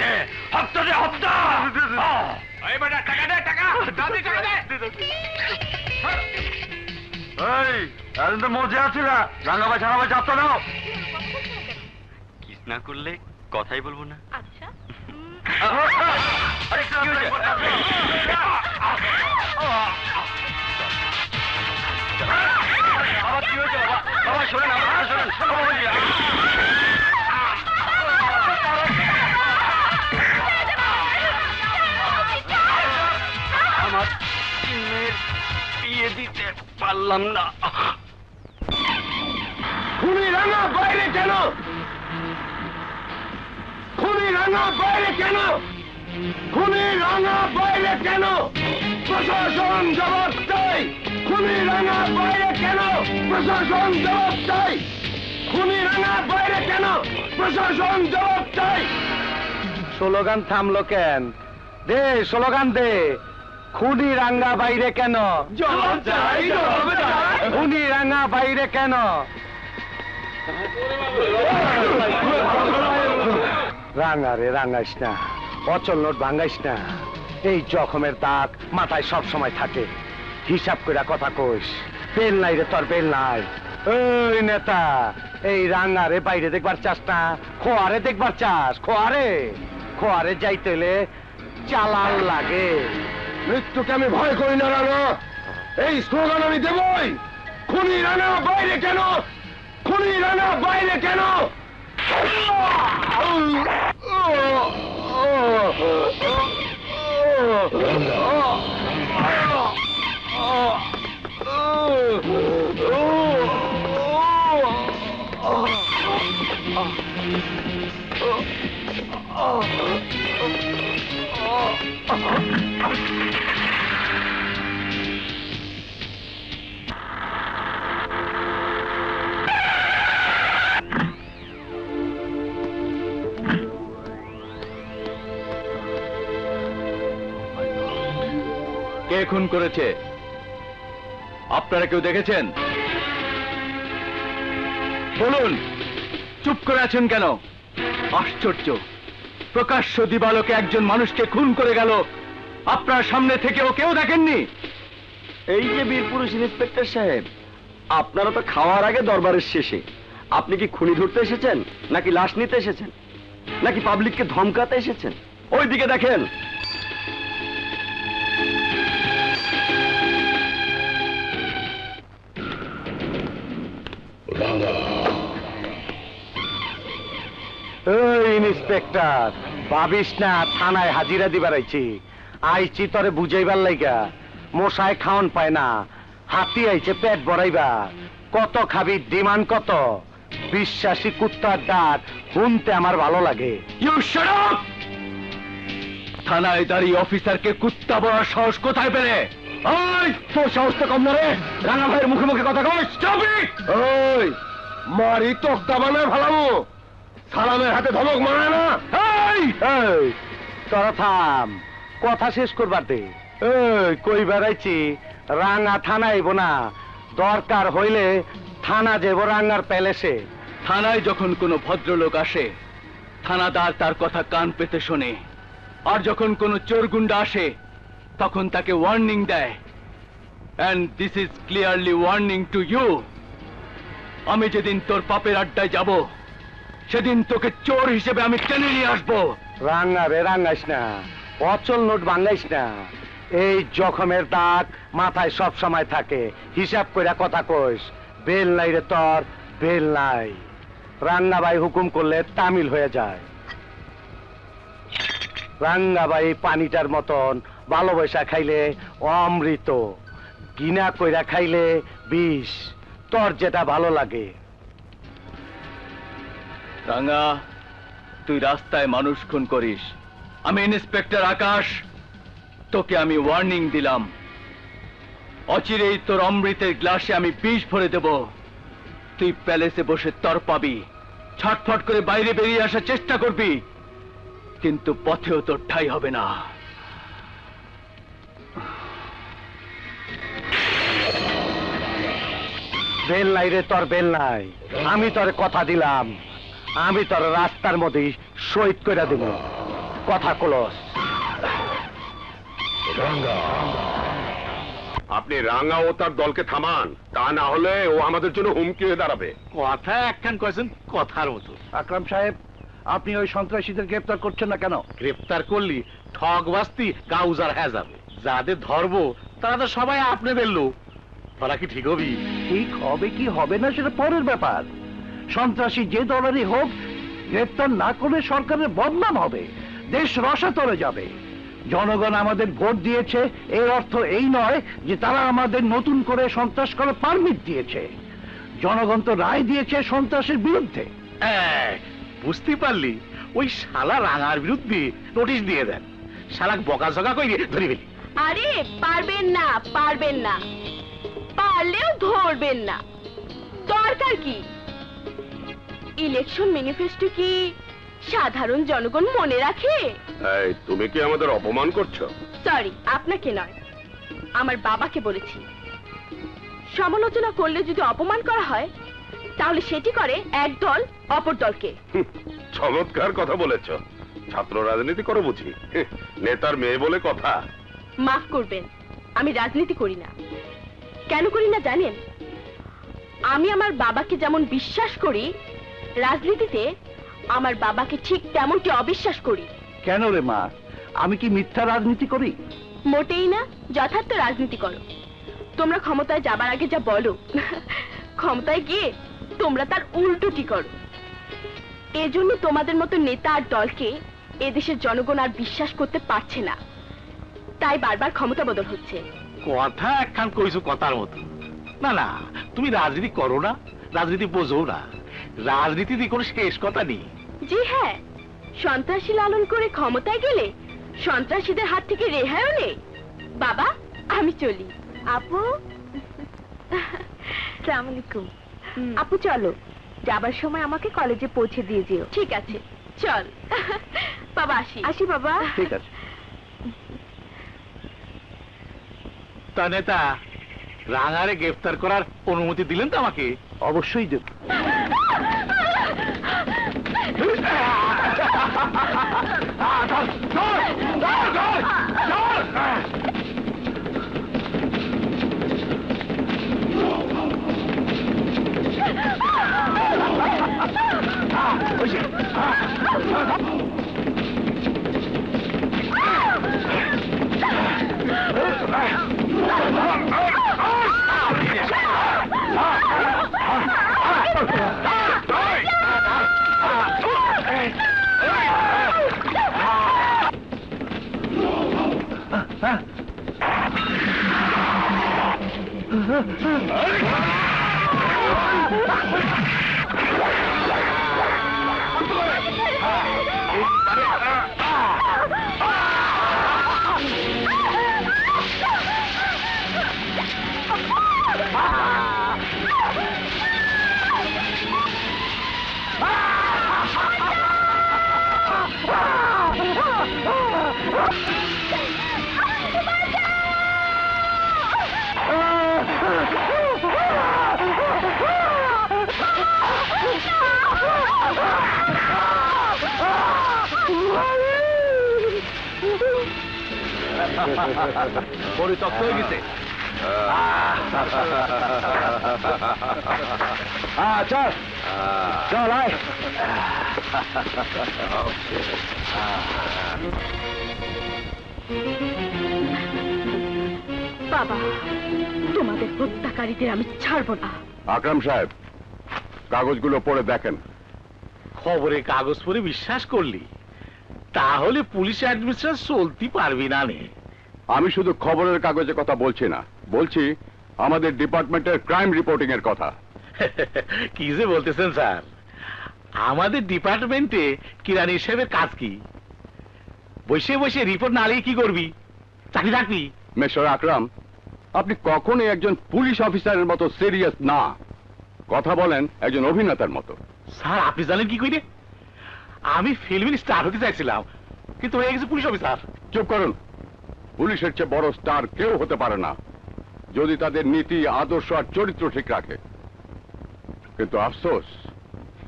হচ্ছে হত্যা দে হত্যা এই বেটা টাকা দে টাকা দাদি টাকা দে এই এখন তো মজা আছে না রাঙাবাই ছাড়াবাই চাপটা দাও কিস না করলে কথাই বলবো না আচ্ছা আরে কি হয়েছে বাবা কি হয়েছে বাবা শোনেন আমার শোনেন আমার মেয়ের বিয়ে দিতে পারলাম না খুনি রাঙা বাইরে কেন খুনি রাঙা বাইরে কেন খুনি রাঙা বাইরে কেন প্রশাসন জবাব চাই খুনি রাঙা বাইরে কেন প্রশাসন জবাব চাই খুনি রাঙা বাইরে কেন প্রশাসন জবাব চাই স্লোগান থামলো কেন দে স্লোগান দে খুনি রাঙা বাইরে কেন জবাব চাই খুনি রাঙা বাইরে কেন রাঙা রে রাঙাইস না অচল নোট ভাঙাইস না এই জখমের দাগ মাথায় সব সময় থাকে হিসাব করে কথা কইস বেল নাই রে তোর বেল নাই ওই নেতা এই রাঙারে বাইরে দেখবার চাস না খোয়ারে দেখবার চাস খোয়ারে যাইতে চালান লাগে মৃত্যুকে আমি ভয় করি না রাঙা এই স্লোগান আমি দেবই খুনি রাঙা বাইরে কেন খুনি রাঙা বাইরে কেন কে খুন করেছে আপনারা কেউ দেখেছেন বলুন চুপ করে আছেন কেন আশ্চর্য প্রকাশ্য দিবালোকে একজন মানুষকে খুন করে গেল আপনার সামনে থেকেও কেউ দেখেননি এই যে বীরপুরুষ ইন্সপেক্টর সাহেব আপনারা তো খাওয়ার আগে দরবারের শেষে আপনি কি খুনি ধরতে এসেছেন নাকি লাশ নিতে এসেছেন নাকি পাবলিককে ধমকাতে এসেছেন ওইদিকে দেখেন ইন্সপেক্টর ভাবিস না থানায় হাজিরা দিবার আইছি তরে বুঝাইবার লাইগা মশায় খাওন পায় না হাতি আইছে পেট ভরাইবার কত খাবি ডিমান্ড কত বিশ্বাসী কুত্তার ডাক শুনতে আমার ভালো লাগে ইউ শাট আপ থানায় দাঁড়িয়ে অফিসারকে কুত্তা বলার সাহস কোথায় পেলে ওই তোর সাহস তো কম না রে রাঙা ভাইয়ের মুখে মুখে কথা কই ওই মারি তোক্তা বানায় ভালামু সালামের হাতে ধমক মারে না এই তোরা থাম কথা শেষ করবার দে এই কই বেড়াইছি রাঙা থানা আইব না দরকার হইলে থানা যাব রাঙার প্যালেসে থানায় যখন কোনো ভদ্রলোক আসে থানাদার তার কথা কান পেতে শোনে আর যখন কোনো চোর গুন্ডা আসে তখন তাকে ওয়ার্নিং দেয় and this is clearly warning to you আমি যেদিন তোর পাপের আড্ডায় যাব সেদিন তোকে চোর হিসেবে আমি টেনে নিয়ে আসবো রাঙা রে রাঙাইস না অচল নোট ভাঙাইস না এই জখমের দাগ মাথায় সব সময় থাকে হিসাব কইরা কথা কইস বেল নাই রে তোর বেল নাই রাঙ্গাবাই হুকুম করলে তামিল হয়ে যায় রাঙ্গাবাই পানিটার মতন ভালোবাসা খাইলে অমৃত ঘৃণা কইরা খাইলে বিষ তোর যেটা ভালো লাগে রাঙা তুই রাস্তায় মানুষ খুন করিস আমি ইন্সপেক্টর আকাশ তোকে আমি ওয়ার্নিং দিলাম অচিরেই তোর অমৃতের গ্লাসে আমি বিষ ভরে দেব তুই প্যালেসে বসে তর পাবি ছটফট করে বাইরে বেরিয়ে আসার চেষ্টা করবি কিন্তু পথেও তোর ঠাঁই হবে না বেল নাই রে তোর বেল নাই আমি তোর কথা দিলাম আমি তোর রাস্তার মধ্যে শহীদ করে দেব কথা কলস। আপনি রাঙা ও তার দলকে থামান, তা না হলে ও আমাদের জন্য হুমকি হয়ে দাঁড়াবে। কথা একখান কয়েছেন কথার মতো। আকরাম সাহেব, আপনি ওই সন্ত্রাসীদের গ্রেপ্তার করছেন না কেন? গ্রেপ্তার করলি ঠক বাস্তি গাউজার হয়ে যাবে। যাদের ধরব তারা তো সবাই আপনাদের লোক। তারা কি ঠিক হবি? ঠিক হবে কি হবে না সেটা পরের ব্যাপার। সন্ত্রাসী যে দলেরই হোক, গ্রেপ্তার না করলে সরকারের বদনাম হবে, দেশ রসাতলে যাবে। জনগণ আমাদের ভোট দিয়েছে, এর অর্থ এই নয় যে তারা আমাদের নতুন করে সন্ত্রাস করার পারমিট দিয়েছে। জনগণ তো রায় দিয়েছে সন্ত্রাসের বিরুদ্ধে। বুঝতে পারলি? ওই শালা রাঙার বিরুদ্ধে নোটিশ দিয়ে দেন, শালাক বকাঝকা করে ধরে ফেলি। আরে পারবেন না, পারবেন না, পারলেও ধরবেন না। দরকার কি? ইলেকশন ম্যানিফেস্টো কি সাধারণ জনগণ মনে রাখে? এই, তুমি কি আমাদের অপমান করছো? সরি, আপনাকে নয়, আমার বাবাকে বলেছি। সমালোচনা করলে যদি অপমান করা হয়, তাহলে সেটি করে এক দল অপর দলকে। চমৎকার কথা বলেছ। ছাত্র রাজনীতি করো বুঝি? নেতার মেয়ে বলে কথা। মাফ করবেন, আমি রাজনীতি করি না। কেন করি না জানেন? আমি আমার বাবাকে যেমন বিশ্বাস করি, রাজনীতিতে আমার বাবাকে ঠিক তেমনটি অবিশ্বাস করি। কেন রে মা, আমি কি মিথ্যা রাজনীতি করি? মোটেই না, যথার্থ রাজনীতি করো। তোমরা ক্ষমতায় যাবার আগে যা বলো, ক্ষমতায় গিয়ে তোমরা তার উল্টোটি করো। এজন্য তোমাদের মতো নেতা আর দলকে এদেশের জনগণ আর বিশ্বাস করতে পারছে না, তাই বারবার ক্ষমতা বদল হচ্ছে। কথা একখান কইছো কথার মতো। না না, তুমি রাজনীতি করো না, রাজনীতি বোঝো না। রাজনীতিতে কোনো শেষ কথা নেই। জি হ্যাঁ, সন্ত্রাসী লালন করে ক্ষমতায় গেলে সন্ত্রাসীদের হাত থেকে রেহাইও নেই। বাবা, আমি চলি। আপু, আসসালামু আলাইকুম। আপু চলো, যাবার সময় আমাকে কলেজে পৌঁছে দিয়ে যেও। ঠিক আছে, চল। বাবা আসি। আসি বাবা। ঠিক আছে। তা নেতা, রাঙারে গ্রেফতার করার অনুমতি দিলেন তো আমাকে? অবশ্যই দেব। পরিত্যক্ত হয়ে গেছে। চল চল আয়। বাবা, তোমাদের হত্যাকারীদের আমি ছাড়বো না। আকরাম সাহেব, কাগজগুলো পড়ে দেখেন। খবরে কাগজ পড়ে বিশ্বাস করলি, তাহলে পুলিশ অ্যাডমিনিস্ট্রেশন চলতে পারবি না নে। আমি শুধু খবরের কাগজের কথা বলছি না, বলছি আমাদের ডিপার্টমেন্টের ক্রাইম রিপোর্টিং এর কথা। কি যে বলতেছেন স্যার? আমাদের ডিপার্টমেন্টে কিরানি হিসেবে কাজ কি? বসে বসে রিপোর্ট না লিখে কি করবি? চাকরি থাকবি? মিস্টার আকরাম, আপনি কখনোই একজন পুলিশ অফিসারের মতো সিরিয়াস না। কথা বলেন একজন অভিনেতার মতো। স্যার, আপনি জানেন কি কইরে? আমি ফিল্মের স্টার হতে চাইছিলাম, কিন্তু হয়ে গেছে পুলিশ অফিসার। চুপ করুন। পুলিশের চেয়ে বড় স্টার কেউ হতে পারে না, যদি তাদের নীতি, আদর্শ আর চরিত্র ঠিক রাখে। কিন্তু আফসোস,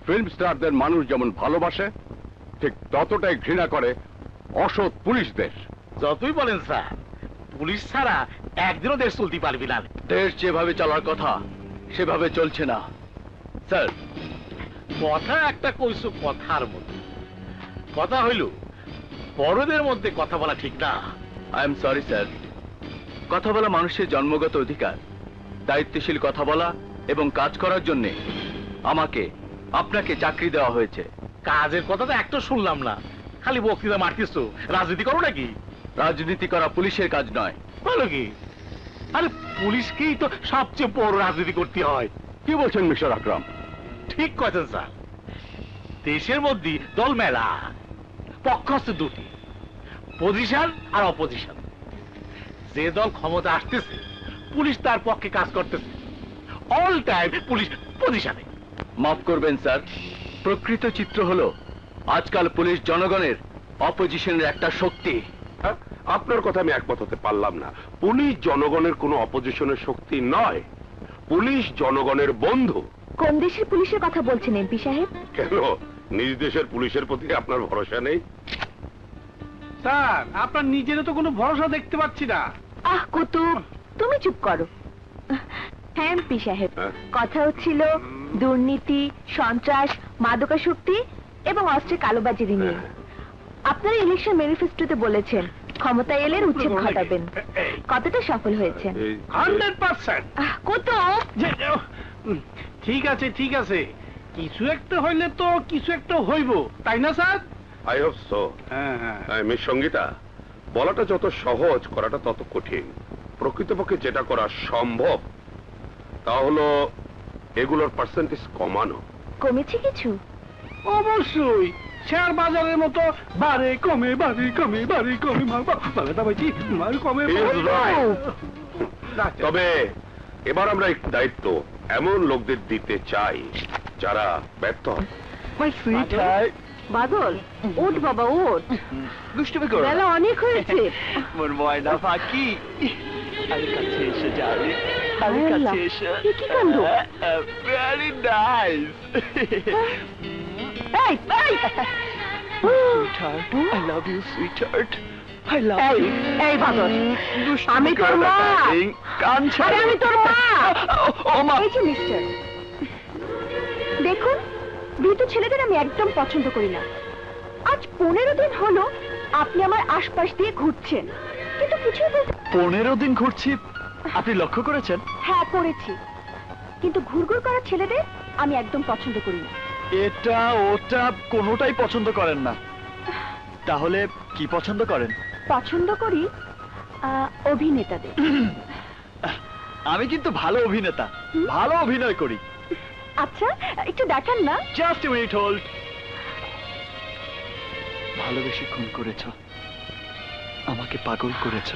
ফিল্ম স্টারদের মানুষ যেমন ভালোবাসে, ঠিক ততটাই ঘৃণা করে অসৎ পুলিশদের। যতই বলেন স্যার, পুলিশ ছাড়া একদিনও দেশ চলতে পারবি না। দেশ যেভাবে চলার কথা সেভাবে চলছে না স্যার। কথা একটা কইছো কথার মধ্যে, কথা হইল বড়দের মধ্যে কথা বলা ঠিক না। I am sorry sir. কথা বলা মানুষের জন্মগত অধিকার। দায়িত্বশীল কথা বলা এবং কাজ করার জন্য আমাকে আপনাকে চাকরি দেওয়া হয়েছে। কাজের কথা তো একটা শুনলাম না, খালি বক্তৃতা মারতিস। রাজনীতি করো নাকি? রাজনীতি করা পুলিশের কাজ নয়। বলো কি? আরে পুলিশকেই তো সবচেয়ে বড় রাজনীতি করতে হয়। কি বলছেন মিস্টার আকরাম? ঠিক কয়েছেন স্যার। দেশের মধ্যে দল মেলা, পক্ষ হচ্ছে দুটি, পজিশন আর অপোজিশন। যে দল ক্ষমতা আসতেছে পুলিশ তার পক্ষে কাজ করতেছে, অল টাইম পুলিশ পজিশনে। মাফ করবেন স্যার, প্রকৃত চিত্র হলো আজকাল পুলিশ জনগণের অপোজিশনের একটা শক্তি। হ্যাঁ, আপনার কথা আমি একমত হতে পারলাম না। পুলিশ জনগণের কোনো অপোজিশনের শক্তি নয়, পুলিশ জনগণের বন্ধু। কোন দেশের পুলিশের কথা বলছেন এমপি সাহেব? কেন, নিজ দেশের পুলিশের প্রতি আপনার ভরসা নেই? স্যার, আপনার নিজেরও তো কোনো ভরসা দেখতে পাচ্ছি না। আহ কুতুব, তুমি চুপ করো। হ্যাঁ এমপি সাহেব, হ্যাঁ? কথা হচ্ছিল দুর্নীতি, সন্ত্রাস, মাদকাসক্তি এবং অস্ত্রের কালোবাজারি নিয়ে। আপনারা ইলেকশন ম্যানিফেস্টোতে বলেছেন ক্ষমতায় এলে উচ্ছেদ ঘটাবেন। কতটা সফল হয়েছেন? 100%। কুতুব, ঠিক আছে ঠিক আছে, কিছু একটা হইলে তো কিছু একটা হইব, তাই না স্যার? I hope so. হ্যাঁ হ্যাঁ। মিস সঙ্গীতা, বলাটা যত সহজ, করাটা তত কঠিন। প্রকৃতপক্ষে যেটা করা সম্ভব তা হলো এগুলোর পার্সেন্টেজ কমানো। কমেছে কিছু? অবশ্যই, শেয়ার বাজারের মতো বাড়ে কমে বাড়ে কমে বাড়ে কমে কমে। He is right. তবে এবার আমরা একটু দায়িত্ব এমন লোকদের দিতে চাই যারা ব্যর্থ হয়। বাদল, ওঠ বাবা ওঠ, দুষ্টুমি করো না। বেলা অনেক হয়েছে। মোর ময়না পাখি, আমি কাছে এসে যাবে, আমি কাছে এসে। এ কি কাণ্ড? Very nice. এই, এই! Sweetheart, I love you sweetheart, I love এই, ইউ। এই বাদল, আমি তোর মা। কান ছাড়ো। আরে আমি তোর মা। ও মা। এই যে মিস্টার, দেখুন, ভীতু ছেলেদের আমি একদম পছন্দ করি না। আজ 15 দিন হলো আপনি আমার আশপাশ দিয়ে ঘুরছেন, কিন্তু কিছুই বলতে। 15 দিন ঘুরছি, আপনি লক্ষ্য করেছেন? হ্যাঁ করেছি, কিন্তু ঘুরঘুর করা ছেলেদের আমি একদম পছন্দ করি না। এটা ওটা কোনোটাই পছন্দ করেন না, তাহলে কি পছন্দ করেন? পছন্দ করি অভিনেতাদের। আমি কিন্তু ভালো অভিনেতা, ভালো অভিনয় করি। আচ্ছা, একটু দেখান না। Just a minute hold. ভালোবেসে খুন করেছ, আমাকে পাগল করেছ।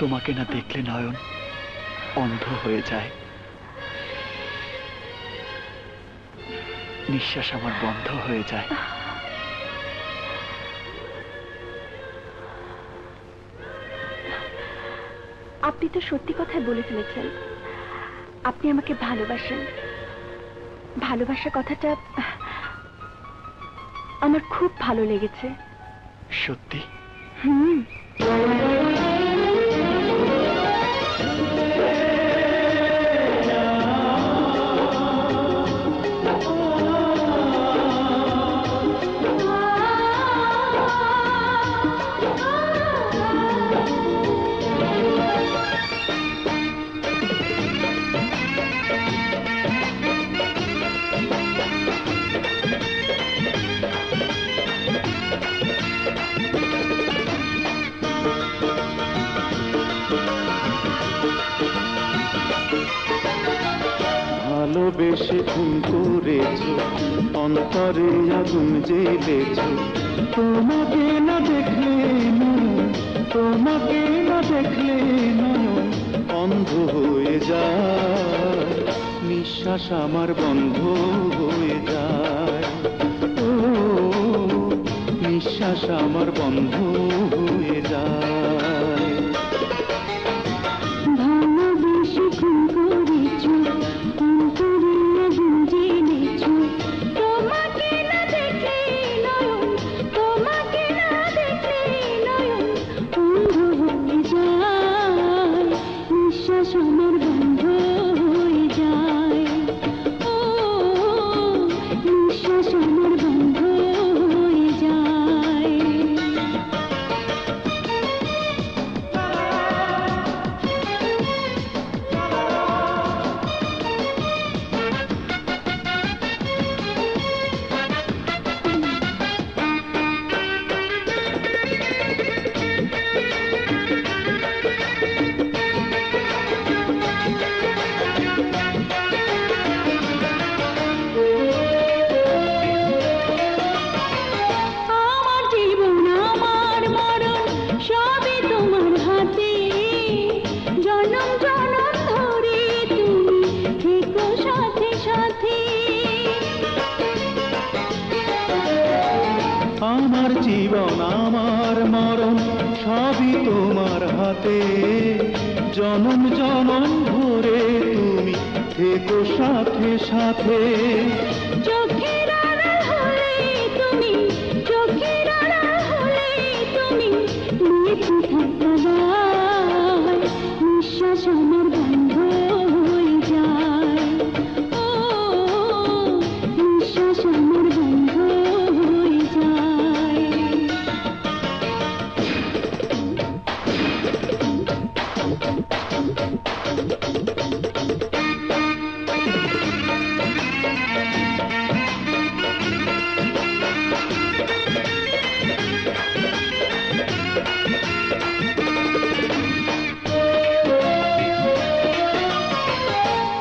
তোমাকে না দেখলে নয়ন অন্ধ হয়ে যায়, নিঃশ্বাস আমার বন্ধ হয়ে যায়। আপনি তো সত্যি কথাই বলে ফেলেছেন, আপনি আমাকে ভালোবাসেন। ভালোবাসা কথাটা আমার খুব ভালো লেগেছে। সত্যি? হুম। ভালোবেসে খুন করেছ, অন্তরে আগুন জ্বেলেছ। তোমাকে না দেখলে নয়ন, তোমাকে না দেখলে নয়ন অন্ধ হয়ে যায়, নিঃশ্বাস আমার বন্ধ হয়ে যায়। ও নিঃশ্বাস আমার বন্ধ হয়ে যায়। ভালোবেসে খুন করেছ, অন্তরে আগুন জ্বেলেছ। তোমাকে না দেখলে নয়ন, তোমাকে আমার জীবন আমার মরণ সবই তোমার হাতে, জনম জনম ভরে তুমি থেকো সাথে সাথে। চোখের আড়াল হলে তুমি, চোখের আড়াল হলে তুমি, নিয়ে থাকবা নিঃশ্বাস আমার বন্ধ হয়ে যায়। ও নিঃশ্বাস আমার বন্ধ হয়ে যায়।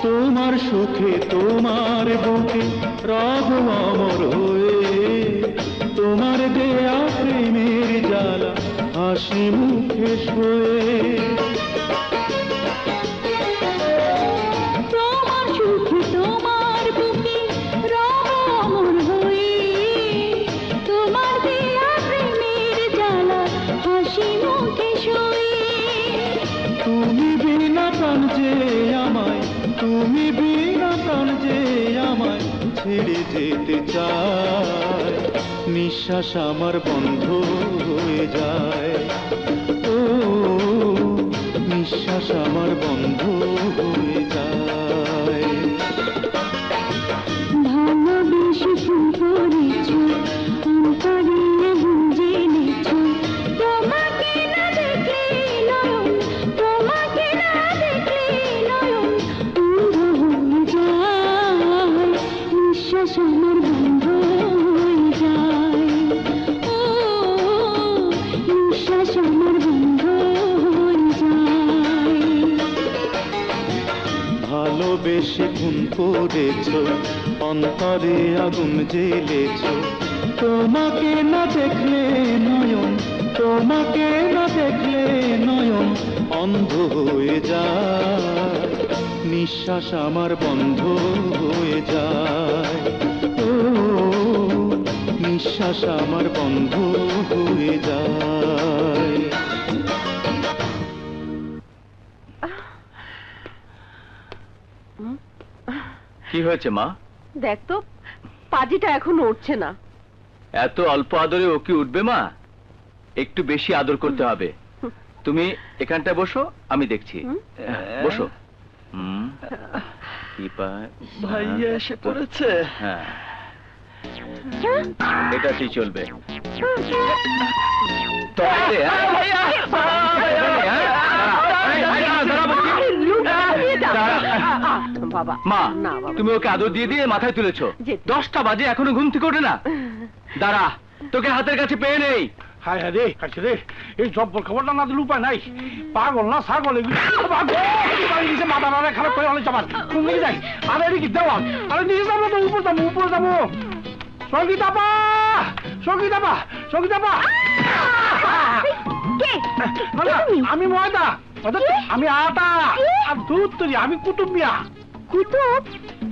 তোমার সুখে তোমার বুকে রব অমর হয়ে, তোমার দেয়া প্রেমের জ্বালা হাসি মুখে শোয়ে। তোমার সুখে তোমার বুকে রব অমর হয়ে, তোমার দেয়া প্রেমের জ্বালা হাসি মুখে শোয়ে। তুমি বিনা প্রাণ যে আমায়, তুমি বিনা প্রাণ যে আমায় ছেড়ে যেতে চায়, নিঃশ্বাস আমার বন্ধ হয়ে যায়। ও নিঃশ্বাস আমার বন্ধ হয়ে যায়। ভালোবেসে ফুল করেছ, অন্তরে আগুন জ্বেলেছ, তোমাকে না দেখলে নয়ন, তোমাকে না দেখলে নয়ন অন্ধ হয়ে যায়। নিঃশ্বাস আমার বন্ধ হয়ে যায়। ও নিঃশ্বাস আমার বন্ধ হয়ে যায়। ভালোবেসে খুন করেছ, অন্তরে আগুন জ্বেলেছ, তোমাকে না দেখলে নয়ন, তোমাকে না দেখলে নয়ন অন্ধ হয়ে যায়, নিঃশ্বাস আমার বন্ধ হয়ে যায়। ও নিঃশ্বাস আমার বন্ধ হয়ে যায়। কি হয়েছে মা? দেখ তো, পাজিটা এখনো উঠছে না। এত অল্প আদরে ও কি উঠবে মা? একটু বেশি আদর করতে হবে। তুমি এখানটায় বসো, আমি দেখছি। বসো। ভাইয়া এসে পড়েছে। হ্যাঁ, এটাতেই চলবে। তবে, বাবা মা, না বাবা, তুমি ওকে আদর দিয়ে দিয়ে মাথায় তুলেছো। 10টা বাজে এখনো ঘুম থেকে ওঠে না। দাঁড়া, তোকে হাতের কাছে পেয়ে নেই। হায় হায় রে, কাছে রে, এই জব্বর খবরটা না দিলে উপায় নাই। পাগল না ছাগল এগুলো। মাথা নাড়া খারাপ করে অনেক যাবার কোন দিকে যাই? আরে এদিকে দেওয়াল, আরে নিচে যাবো তো, উপর যাবো, উপর যাবো। সঙ্গীতাপা, সঙ্গীতাপা, সঙ্গীতাপা। আমি ময়দা, আমি আটা, আর দুধ তৈরি, আমি কুতুব মিয়া। কুতুব,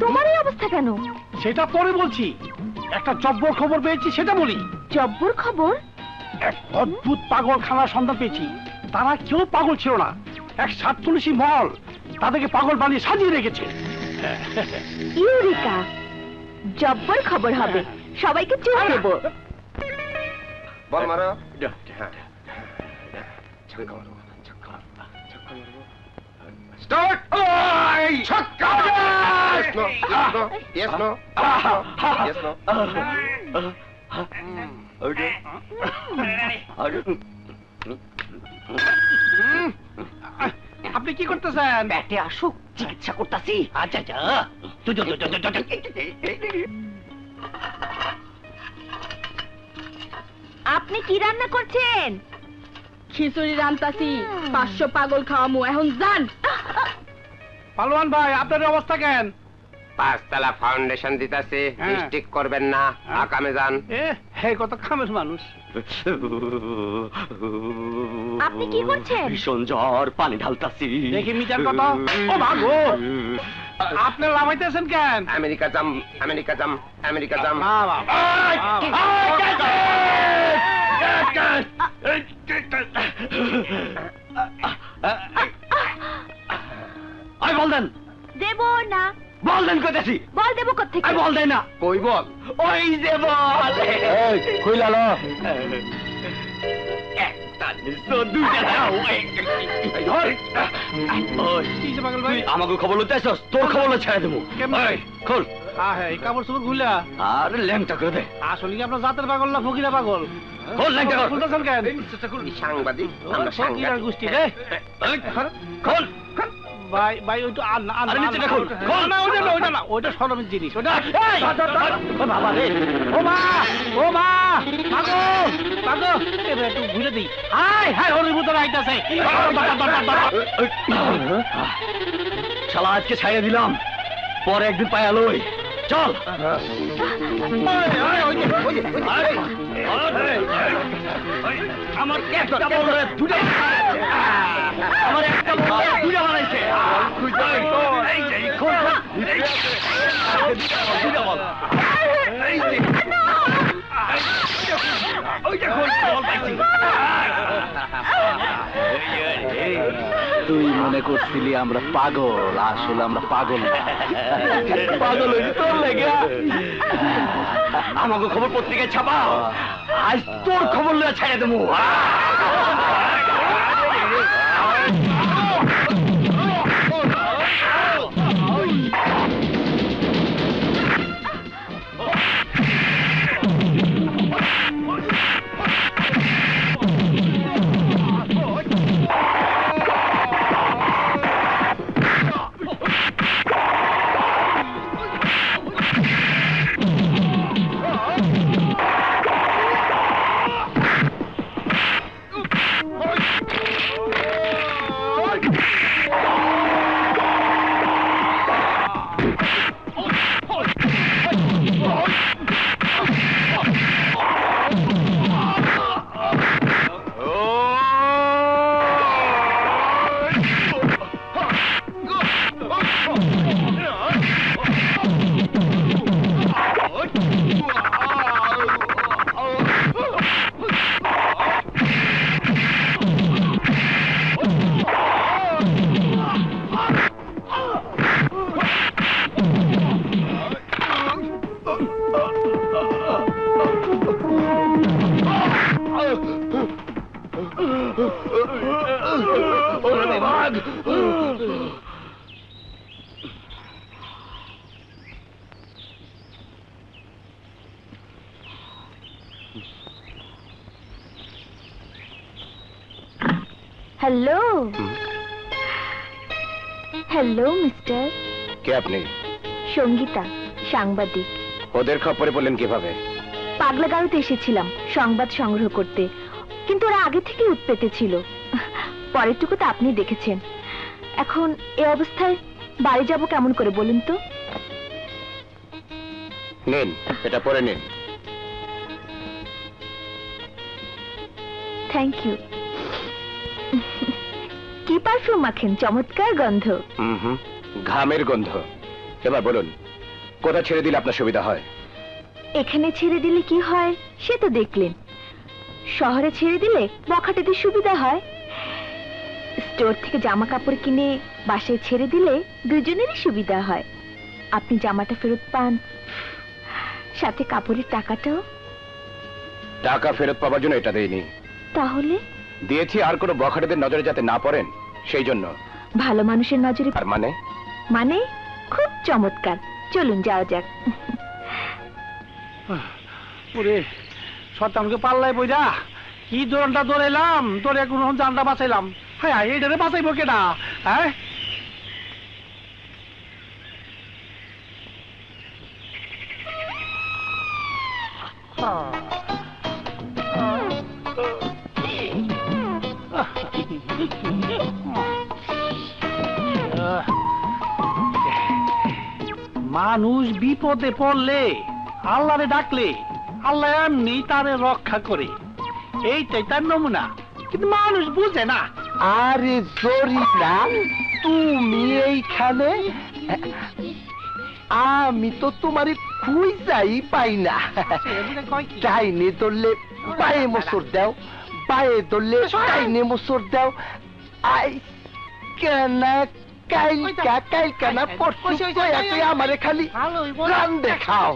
তোমার এই অবস্থা কেন? সেটা পরে বলছি, একটা জব্বর খবর পেয়েছি, সেটা বলি। জব্বর খবর? এক অদ্ভুত পাগল খানার সন্ধান পেয়েছি। তারা কেউ পাগল ছিল না, এক সাতচল্লিশি মহল তাদেরকে পাগল বানিয়ে সাজিয়ে রেখেছে। ইউরিকা, জব্বর খবর হবে, সবাইকে চোখ দেবো। বল মারো। স্টার্ট। ছক্কা। Yes, no. Yes, no. আপনি কি করতেছেন? ব্যাটে আসুক, চিকিৎসা করতেছি। আচ্ছা আচ্ছা, আপনি কি রান্না করছেন? খিচুড়ি রান্তাছি, 500 পাগল খাওয়ামু, এখন যান। পালোয়ান ভাই, আপনার এই অবস্থা কেন? 5 তলা ফাউন্ডেশন দিতাছে, মিস্টেক করবেন না, আকামে যান। হে কত কামের মানুষ। আপনি কি করছেন? ভীষণ জ্বর, পানি ঢালতাছি। দেখি মিটার কত? ও ভাগো, আপনি লাভাইতেছেন কেন? আমেরিকা যাম, আমেরিকা যাম, আমেরিকা যাম। আই বল দেন, দেব না। বল দেন কোথাছি, বল দেব কোত্থেকে? আই বল দেয় না। কই বল? ওই যে বল। কই লালো? আমাকে খবর লইতে আসছ, তোর খবর লই ছেড়ে দেবো। খোল। এই কাপড় চোপড় খুললা আর ল্যাংটা করে দে। আসলে কি আপনার জাতের পাগল না ফকিরা পাগল? খোল ল্যাংটা কর। খুলতেছেন কেন? সাংবাদিক আমরা ফকিরার গোষ্ঠী রে। খোল। ভাই ভাই ওইটা আরে নিচেটা খোল। খোল। না ওইটা না, ওইটা না, ওইটা শরমের জিনিস ওইটা। ও বাবা রে, ও মা, ও মা, মাগো মাগো, এবার একটু ঘুরে দিই। হাই হাই হরির মতো আইতাছে। শালা আজকে ছাইড়ে দিলাম, পরে একদিন পায়া লই। চল। আমার একটা বল দুটো, আমার একটা বল দুটো বানাইছে। এই যে খোল, দুটো বল। এই যে ওইটা খোল, বল পাইছি। তুই মনে করছিলি আমরা পাগল, আসলে আমরা পাগল না। পাগল হইনি তোর লেগে। আমাকে খবর পত্রিকায় ছাপাও, আজ তোর খবর লইয়া ছাইড়ে দেবো। Hello hello mister. কে আপনি? সঙ্গীতা, সাংবাদিক। ওদের খবরে বললেন কিভাবে? পাগলা গারোতে এসেছিলাম সংবাদ সংগ্রহ করতে, কিন্তু ওরা আগে থেকে উৎপেতে ছিল। পরেরটুকু তো আপনি দেখেছেন। এখন এ অবস্থায় বাড়ি যাব কেমন করে বলুন তো? নিন, এটা পরে নিন। Thank you. কি পারফিউম মাখেন, চমৎকার গন্ধ। ঘামের গন্ধ। এবার বলুন, কোথা ছেড়ে দিলে আপনার সুবিধা হয়? এখানে ছেড়ে দিলে কি হয় সে তো দেখলেন। শহরে ছেড়ে দিলে বখাটেদের সুবিধা হয়। স্টোর থেকে জামা কাপড় কিনে বাসায় ছেড়ে দিলে দুজনেরই সুবিধা হয়। আপনি জামাটা ফেরত পান, সাথে কাপড়ের টাকাটাও। টাকা ফেরত পাওয়ার জন্য এটা দেইনি। তাহলে? দিয়েছি আর কোনো বখাটেদের নজরে যাতে না পড়েন সেই জন্য। ভালো মানুষের নজরে? আর মানে? মানে খুব চমৎকার। চলুন যাওয়া যাক। ওরে শতানকে পাল্লাই বইরা কি দৌড়টা দৌড়াইলাম, দৌড়ে কোন জানটা বাঁচাইলাম। হ্যাঁ এইটারে বাঁচাইবো কেডা? হ্যাঁ মানুষ বিপদে পড়লে আল্লাহরে ডাকলে আল্লাহ এমনি তারে রক্ষা করে, এইটাই তার নমুনা। কিন্তু মানুষ বুঝে না। আরে জরিনা, তুমি এইখানে? আমি তো তোমারে খুঁজাই পাই না। ডাইনি ধরলে বায়ে মোসর দাও, বায়ে ধরলে ডাইনে মোসর দাও। আই কেনা কাইল কেনা পড়ছি তুই আমারে খালি রান দেখাও।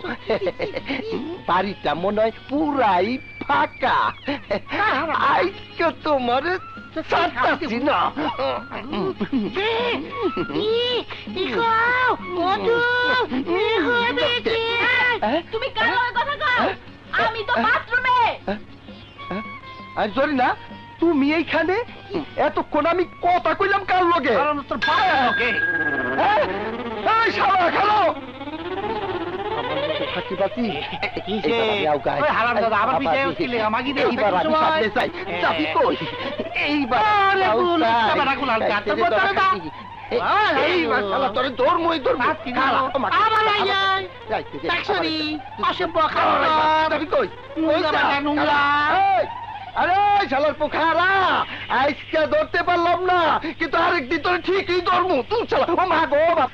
বাড়িটা মনে হয় পুরাই ফাঁকা। আজকে তোমার ছাড়তাছি না। তুমি কার লগে কথা কও? আমি তো বাথরুমে। আর জরি না, তুমি এইখানে এতক্ষণ আমি কথা কইলাম কার লগে? তোর বাবার লগে। এই শালা খালো ফাঁকি বাতি। ওই হারামজাদা আবার পিছায় উঠছিলে, আমাকে দিয়ে এইবার আমি সামনে যাই। যাবি কই? এইবার আরে গুল, ক্যামেরা গুলাল কাট, তোর বতরে দাও। এইবার শালা তোরে ধর্মই ধর্ম। আবার আইয়াই। দেখছনি, অসভ্য খারাপ। যাবি কই? নোংরা নোংরা। আরে শালার পোখারা, আজকে ধরতে পারলাম না, কিন্তু আরেকদিন তোর ঠিকই ধরমু। তুই শালা, ও মা গো বাপ।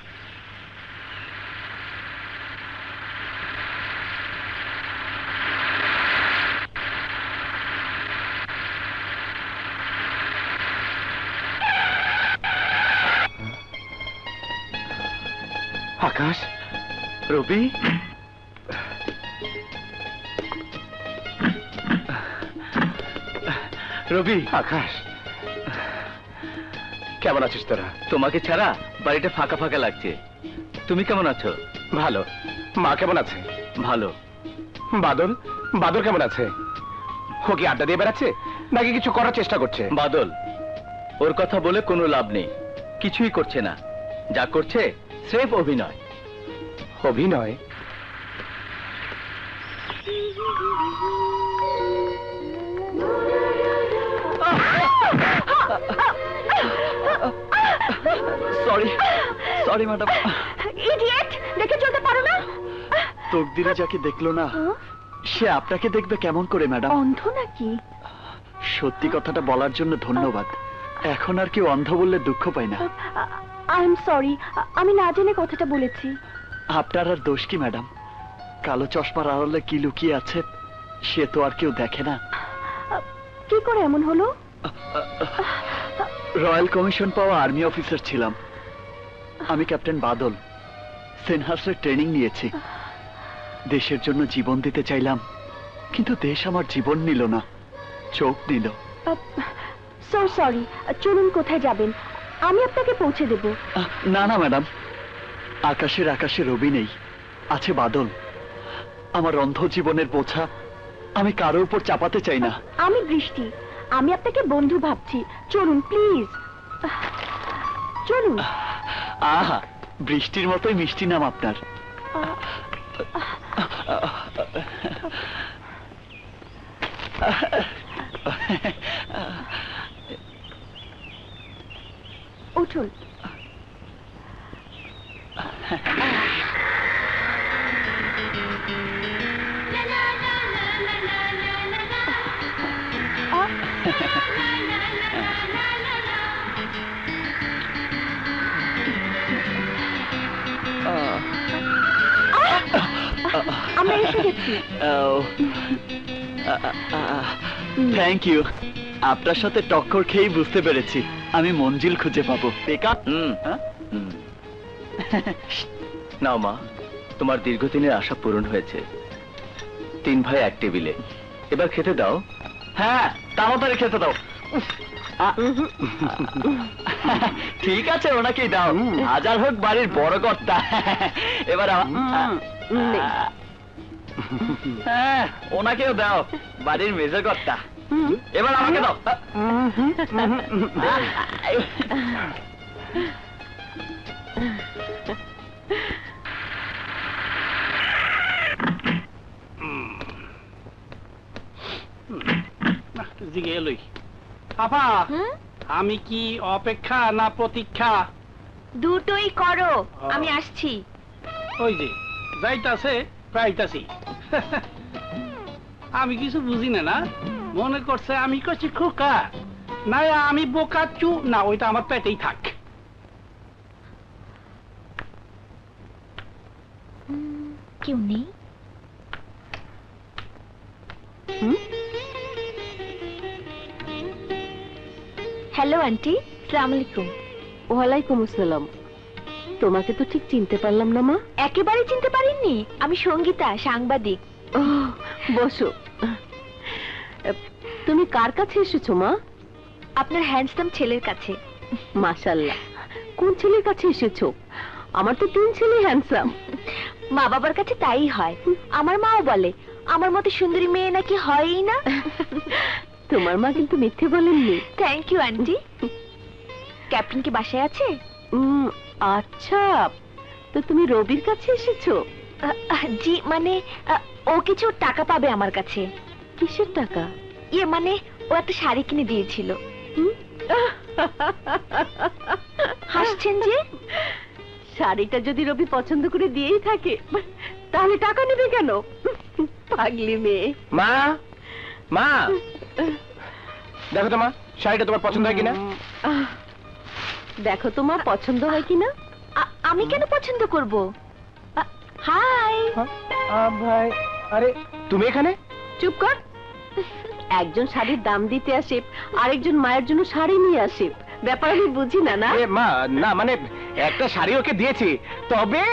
আকাশ, রবি, রবি, আকাশ, কেমন আছিস তোরা? তোমাকে ছাড়া বাড়িটা ফাঁকা ফাঁকা লাগছে। তুমি কেমন আছো? ভালো। মা কেমন আছে? ভালো। বাদল, বাদল কেমন আছে? ও কি আড্ডা দিয়ে বেড়াচ্ছে নাকি কিছু করার চেষ্টা করছে? বাদল, ওর কথা বলে কোনো লাভ নেই, কিছুই করছে না। যা করছে স্রেফ অভিনয়। অভিনয়? Sorry madam. ইডিয়েট, দেখে চলতে পারো না? তকদিরে যাকে দেখলো না সে আপনাকে দেখবে কেমন করে ম্যাডাম? অন্ধ নাকি? সত্যি কথাটা বলার জন্য ধন্যবাদ। এখন আর কেউ অন্ধ বললে দুঃখ পায় না। আই এম সরি, আমি না জেনে কথাটা বলেছি। আপনার আর দোষ কি ম্যাডাম? কালো চশমার আড়ালে কি লুকিয়ে আছে সে তো আর কেউ দেখে না। কি করে এমন হলো? রয়্যাল কমিশন পাওয়া আর্মি অফিসার ছিলাম আমি, ক্যাপ্টেন বাদল। সেনহার্সের ট্রেনিং নিয়েছি। দেশের জন্য জীবন দিতে চাইলাম, কিন্তু দেশ আমার জীবন নিল না, চোখ নিল। So sorry. চলুন, কোথায় যাবেন? আমি আপনাকে পৌঁছে দেব। না না ম্যাডাম, আকাশের আকাশে রবি নেই, আছে বাদল। আমার অন্ধ জীবনের বোঝা আমি কারোর উপর চাপাতে চাই না। আমি বৃষ্টি, আমি আপনাকে বন্ধু ভাবছি। চলুন প্লিজ, চলুন। আহা, বৃষ্টির মতোই মিষ্টি নাম আপনার। উঠুন। আমরা এসে গেছি। Thank you. আপনার সাথে টক্কর খেয়েই বুঝতে পেরেছি আমি মঞ্জিল খুঁজে পাবো। নাও মা, তোমার দীর্ঘদিনের আশা পূরণ হয়েছে। 3 ভাই এক টেবিলে, এবার খেতে দাও। হ্যাঁ, তাড়াতাড়ি খেতে দাও। ঠিক আছে, ওনাকেই দাও। হাজার হোক বাড়ির বড় কর্তা। এবার হ্যাঁ, ওনাকেও দাও, বাড়ির মেজর কর্তা। এবার আমাকে দাও। দিকে এলই আপা, আমি কি অপেক্ষা না প্রতীক্ষা? দুটোই করো, আমি আসছি। ওই যে যাইতাছে, পাইতাছি। আমি কিছু বুঝি না, মনে করছে আমি করছি খোকা, না আমি বোকাচু, না ওইটা আমার পেটেই থাক। কেউ নেই? হ্যালো আন্টি, আসসালামু আলাইকুম। ওয়ালাইকুম আসসালাম। তোমাকে তো ঠিক চিনতে পারলাম না মা। একেবারে চিনতে পারিনি, আমি সঙ্গীতা, সাংবাদিক। বসো। তুমি কার কাছে এসেছো মা? আপনার হ্যান্ডসাম ছেলের কাছে। মাশাআল্লাহ, কোন ছেলের কাছে এসেছো? আমার তো 3 ছেলে হ্যান্ডসাম। মা বাবার কাছে তাই হয়। আমার মাও বলে আমার মতো সুন্দরী মেয়ে নাকি হয়ই না। তোমার মা কিন্তু মিথ্যে বলেননি। Thank you aunty. ক্যাপ্টেন কি বাসায় আছে? আচ্ছা, তো তুমি রবির কাছে এসেছো? জি, মানে ও কিছু টাকা পাবে আমার কাছে। কিসের টাকা? ইয়ে মানে ও একটা শাড়ি কিনে দিয়েছিল। হাসছেন যে? শাড়িটা যদি রবি পছন্দ করে দিয়েই থাকে তাহলে টাকা নেবে কেন? পাগলি মেয়ে। মা, মা, দেখো তো মা, শাড়িটা তোমার পছন্দ হয় কিনা? দেখো তোমার পছন্দ হয় কিনা। আমি কেন পছন্দ করব? হাই। ভাই, আরে তুমি এখানে? চুপ কর। একজন শাড়ির দাম দিতে আসে, আরেকজন মায়ের জন্য শাড়ি নিয়ে আসে। ব্যাপার আমি বুঝি না। না মা, না মানে একটা শাড়ি ওকে দিয়েছি, তবে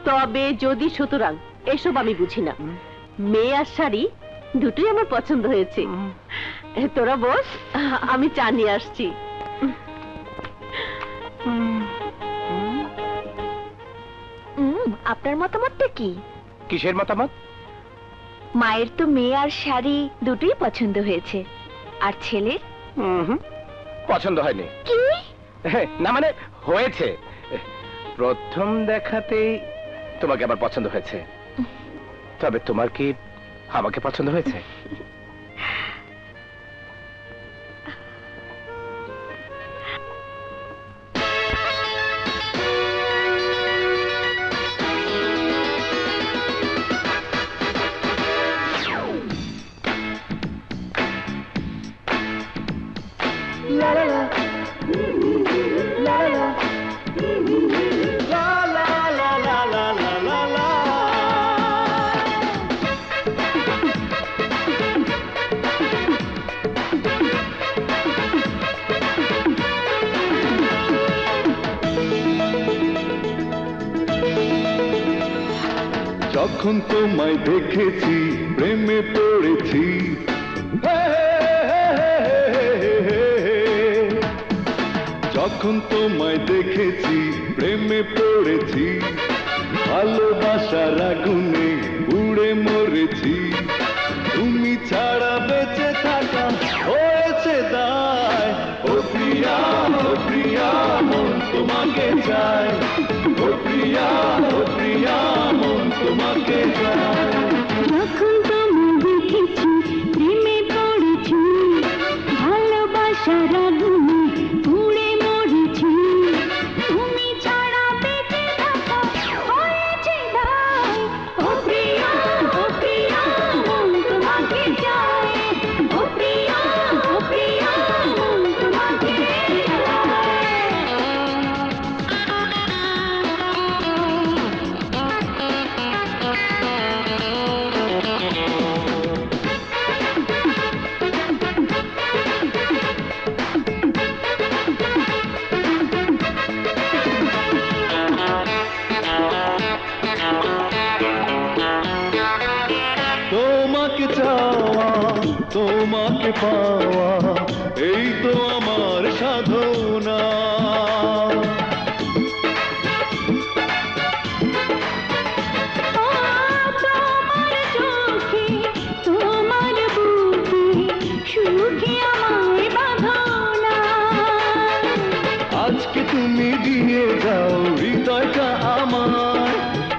তবে যদি সুতরাং এসব আমি বুঝি না। মেয়ে আর শাড়ি দুটোই আমার পছন্দ হয়েছে। তোরা বস, আমি চা নিয়ে আসছি। আপনার মতামতটা কি? কিসের মতামত? মায়ের তো মেয়ে আর শাড়ি দুটোই পছন্দ হয়েছে, আর ছেলের পছন্দ হয়নি। কি? না মানে হয়েছে, প্রথম দেখাতেই তোমাকে আবার পছন্দ হয়েছে। তবে তোমার কি আমাকে পছন্দ হয়েছে? যখন তোমায় দেখেছি প্রেমে পড়েছি, যখন তোমায় দেখেছি প্রেমে পড়েছি, ভালোবাসার আগুনে উড়ে মরেছি। তুমি ছাড়া বেঁচে থাকা হয়েছে দায়। ও প্রিয়া, ও প্রিয়া, মন তোমাকে চায়। ও প্রিয়া, ও প্রিয়া, মন তোমাকে চায়। যখন তোমায় দেখেছি প্রেমে পড়েছি, ভালোবাসার আগুনে পুড়ে মরেছি। তুমি ছাড়া বেঁচে থাকা হয়েছে দায়। ও প্রিয়া, ও প্রিয়া, মন তোমাকে চায়। ও প্রিয়া, ও প্রিয়া, মন তোমাকে তোমাকে চাওয়া, তোমাকে পাওয়া, এই তো আমার সাধনা। তোমার চোখে, তোমার বুকে সুখে আমায় বাঁধনা। আজকে তুমি দিয়ে যাও হৃদয়টা আমার,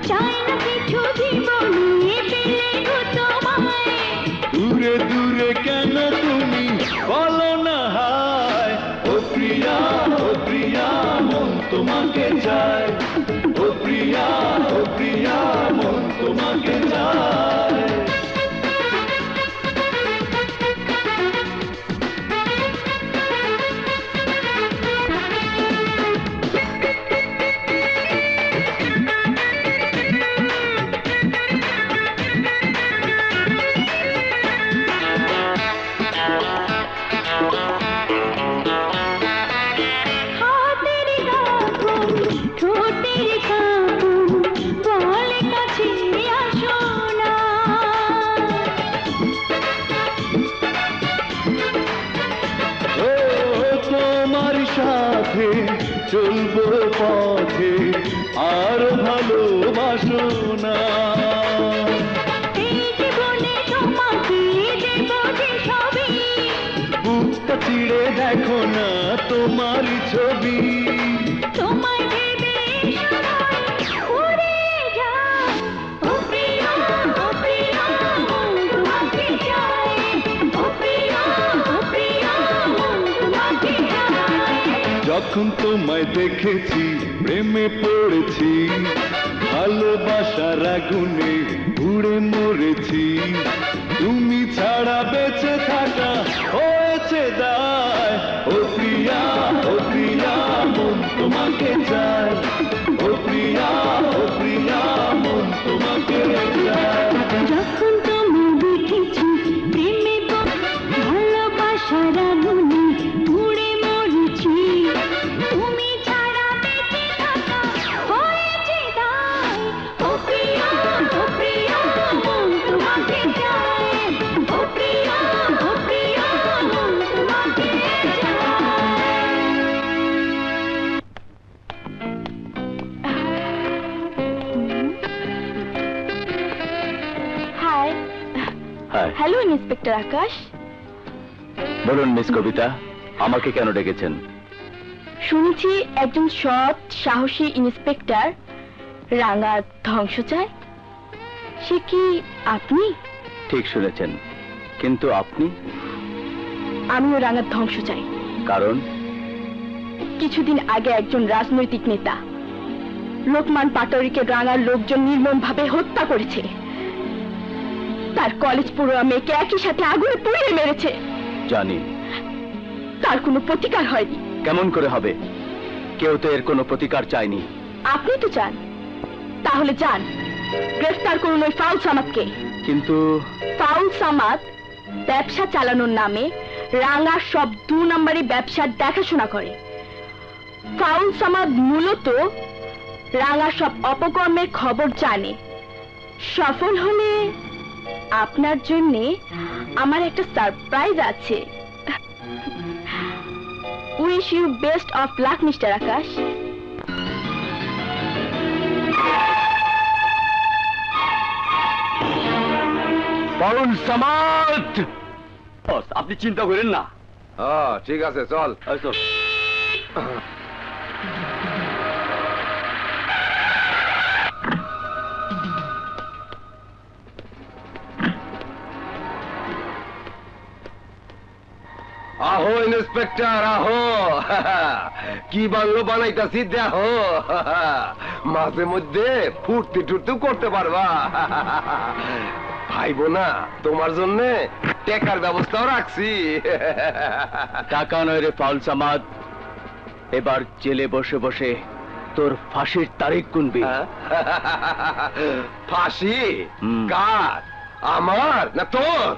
চাই না কিছু জীবনে পেলে গো তোমায়। দূরে দূরে কেন তুমি বলো না হায়। ও প্রিয়া, ও প্রিয়া, মন তোমাকে চায়। ও প্রিয়া, ও প্রিয়া, মন তোমাকে চায়। না এই জীবনে তোমাকে দেব যে সবই বুকটা চিড়ে দেখো না তোমারই ছবি তোমায় ভেবে সবাই উড়ে যায় ও প্রিয়া মন তোমাকে চায় ও প্রিয়া মন তোমাকে চায় যখন তোমায় দেখেছি প্রেমে পড়েছি ভালোবাসার আগুনে পুড়ে মরেছি তুমি ছাড়া বেঁচে থাকা হয়েছে দায় ও প্রিয়া মন তোমাকে চায় ও প্রিয়া মন তোমাকে চায় যখন তুমি দেখেছি প্রেমে ভালোবাসার আগুনে পুড়ে মরেছি তুমি ছাড়া বেঁচে থাকা হয়েছে দায় ও প্রিয়া মন তোমাকে চায় ও প্রিয়া মন তোমাকে হাই হ্যাঁ হ্যালো ইন্সপেক্টর আকাশ। বলুন মিস কবিতা, আমাকে কেন ডেকেছেন? শুনেছি একজন সৎ সাহসী ইন্সপেক্টর রাঙা ধ্বংস চায়, সে কি আপনি? ঠিক শুনেছেন, কিন্তু আপনি? আমিও রাঙার ধ্বংস চাই। কারণ? কিছুদিন আগে একজন রাজনৈতিক নেতা লোকমান পাটোয়ারিকে রাঙার লোকজন নির্মমভাবে হত্যা করেছে। তার কলেজ পড়ুয়া মেয়েকে একই সাথে আগুনে পুড়িয়ে মেরেছে। জানি। তার কোনো প্রতিকার হয়নি। কেমন করে হবে? কেউ তো এর কোনো প্রতিকার চায়নি। আপনি তো চান, তাহলে যান গ্রেফতার করুন ওই ফাউল সামাদকে। কিন্তু ফাউল সামাদ ব্যবসা চালানোর নামে রাঙার সব 2 নম্বরী ব্যবসার দেখাশোনা করে। ফাউল সামাদ মূলত রাঙার সব অপকর্মের খবর জানে। সফল হলে আপনার জন্য আমার একটা সারপ্রাইজ আছে। Wish you best of luck mister Akash. বলুন সমাজ, আপনি চিন্তা করেন না। ঠিক আছে, চল। আসো। আহো ইন্সপেক্টর, আহো। কি বাংলো বানাইতাছি দেখো, মাঝে মধ্যে ফুর্তি টুর্তি করতে পারবা। ভাইবো না, তোমার জন্য টেকার ব্যবস্থাও রাখছি। টাকা নয় রে ফাউল সামাদ, এবার জেলে বসে বসে তোর ফাঁসির তারিখ গুনবি। ফাঁসি? কার? আমার না তোর?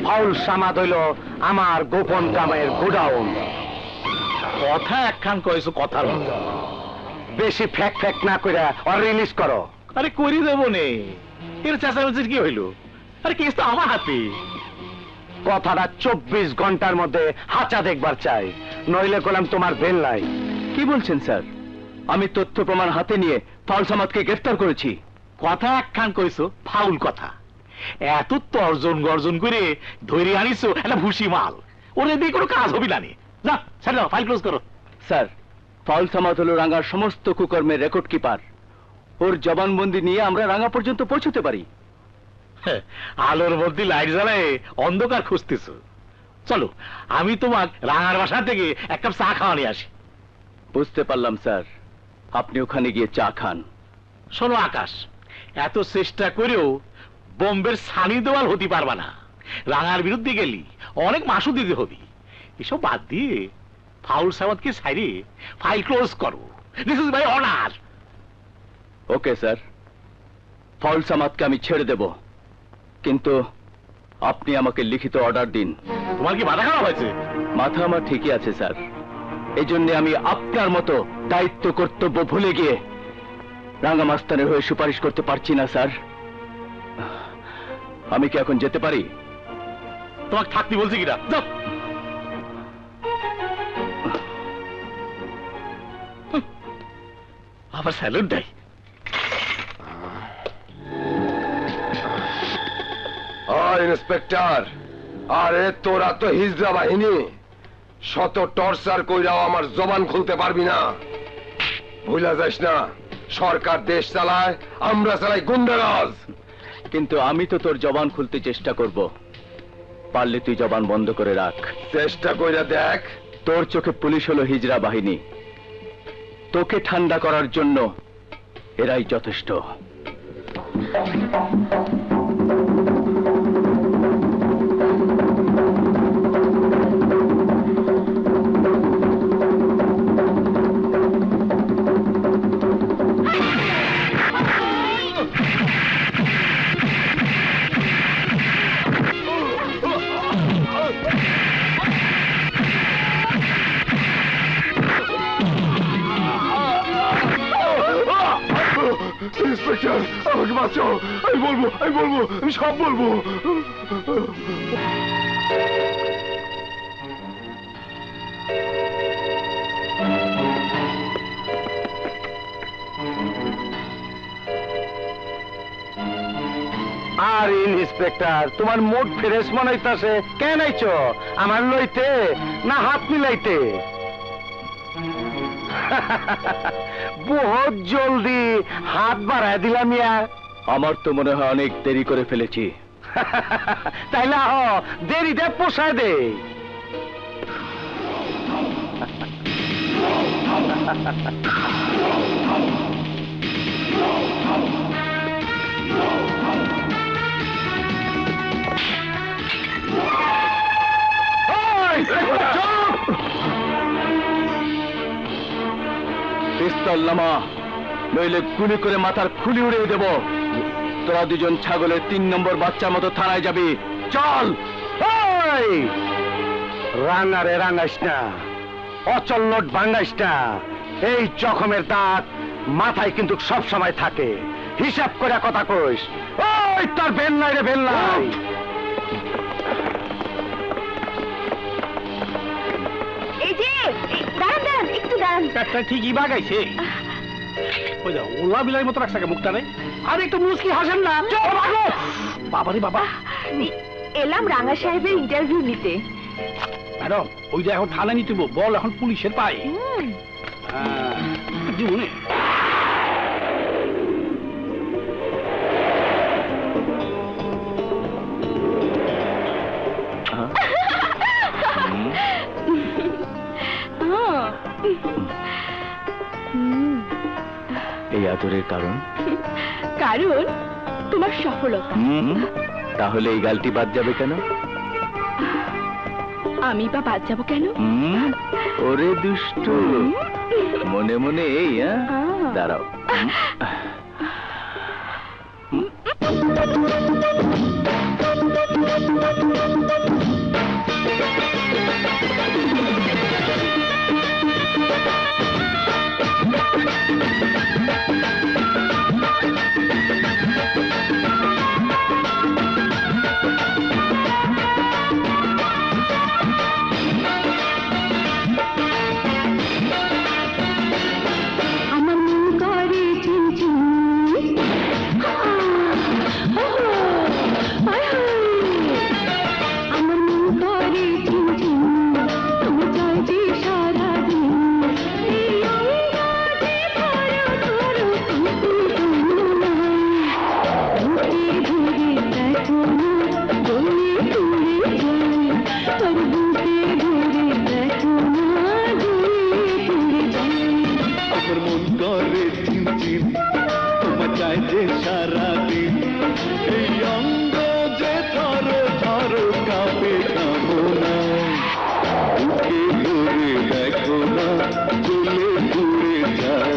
ফাউল সামাদ হইল আমার গোপন কামের গোডাউন। কথা একখান কয়েছো কথার মতো। বেশি ফ্যাক ফ্যাক না কইরা আর রিলিজ করো। আরে করি দেবো নে, এর চেঁচামেচির কি হইল? আরে কেস তো আমার হাতে। কথাটা 24 ঘন্টার মধ্যে হাঁচা দেখবার চাই, নইলে কলাম তোমার বেল নাই। কি বলছেন স্যার? আমি তথ্য প্রমাণ হাতে নিয়ে ফাউল সামাদকে গ্রেফতার করেছি। কথা একখান কইছো ফাউল কথা। এত তর্জন গর্জন করে ধরে আনিছো একটা ভুসি মাল, ওরে দিয়ে কোনো কাজ হবি না। যা ছেড়ে দাও, ফাইল ক্লোজ করো। স্যার, ফাউল সামাদ হলো রাঙার সমস্ত কুকর্মের রেকর্ড কিপার। ওর জবানবন্দি নিয়ে আমরা রাঙা পর্যন্ত পৌঁছতে পারি। আলোর মধ্যে লাইট জ্বালায় অন্ধকার খুঁজতেছো। চলো, আমি তোমার রাঙার বাসা থেকে এক কাপ চা খাওয়া নিয়ে আসি। বুঝতে পারলাম স্যার, আপনি ওখানে গিয়ে চা খান। শোনো আকাশ, এত চেষ্টা করেও বোম্বের সানি দেওয়াল হতে পারবা না। রাঙার বিরুদ্ধে গেলি অনেক মাসু দিতে হবি। এসব বাদ দিয়ে ফাউল সামাদকে ছাড়িয়ে ফাইল ক্লোজ করো, this is my order. Okay sir, ফল সামাদকে আমি ছেড়ে দেব, কিন্তু আপনি আমাকে লিখিত অর্ডার দিন। তোমার কি মাথা খারাপ হয়েছে? মাথা আমার ঠিকই আছে স্যার, এই জন্য আমি আপনার মতো দায়িত্ব কর্তব্য ভুলে গিয়ে রাঙ্গা মাস্তানের হয়ে সুপারিশ করতে পারছি না স্যার। আমি কি এখন যেতে পারি? তোমাকে থাকতে বলছি কিনা? যাও। আবার স্যালুট দেয়। ইন্সপেক্টর, আরে তোরা তো হিজড়া বাহিনী, শত টর্চার কইরাও আমার জবান খুলতে পারবি না। ভুলা যাস না, সরকার দেশ চালায়, আমরা চালাই গুন্ডারাজ। কিন্তু আমি তো তোর জবান খুলতে চেষ্টা করব, পারলে তুই জবান বন্ধ করে রাখ। চেষ্টা কইরা দেখ। তোর চোখে পুলিশ হলো হিজড়া বাহিনী, তোকে ঠান্ডা করার জন্য এরাই যথেষ্ট। ইন্সপেক্টর, আমাকে বাঁচাও, আমি বলবো, আমি সব বলবো। আর ইন্সপেক্টর, তোমার মুড ফ্রেশ মনে হইতাছে, কেন আইছো? আমার লইতে না হাত মিলাইতে? বহুত জলদি হাত বাড়ায় দিলাম। আমার তো মনে হয় অনেক দেরি করে ফেলেছি। তাইলে আহ, দেরিতে পোষায় দে। পিস্তল নামা, নইলে গুলি করে মাথার খুলি উড়িয়ে দেব। তোরা দুজন ছাগলের 3 নম্বর বাচ্চার মতো থানায় যাবি। চল। রাঙারে রাঙাইস না, অচল নোট ভাঙাইস না। এই জখমের দাগ মাথায় কিন্তু সব সময় থাকে, হিসাব করে কথা কইস। ওই তোর বেল নাই রে, বেল নাই। এই যে দাঁড়ান, একটু দাঁড়ান। একটা ঠিকই বাগাইছে। ওই যা ওলা বিলার মতো রাখছে মুখটা রে। আর একটু মুস্কি হাসেন না। বাবারে বাবা, এলাম রাঙা সাহেবের ইন্টারভিউ নিতে। ম্যাডাম, ওই যে এখন থানা নিতে বল, এখন পুলিশের পায়ে জীবনে। এই আদরের কারণ? কারণ তোমার সফলতা। তাহলে এই গালটি বাদ যাবে কেন? আমি বা বাদ যাবো কেন? ওরে দুষ্টু, মনে মনে এই দাঁড়াও। জ্বলে পুড়ে যায়।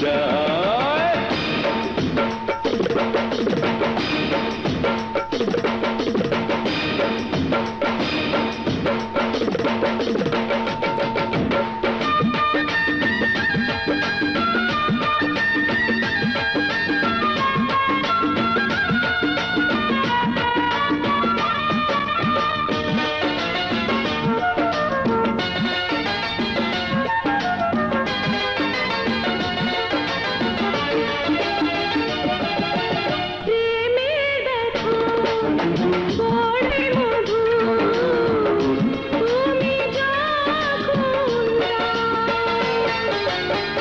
যায়।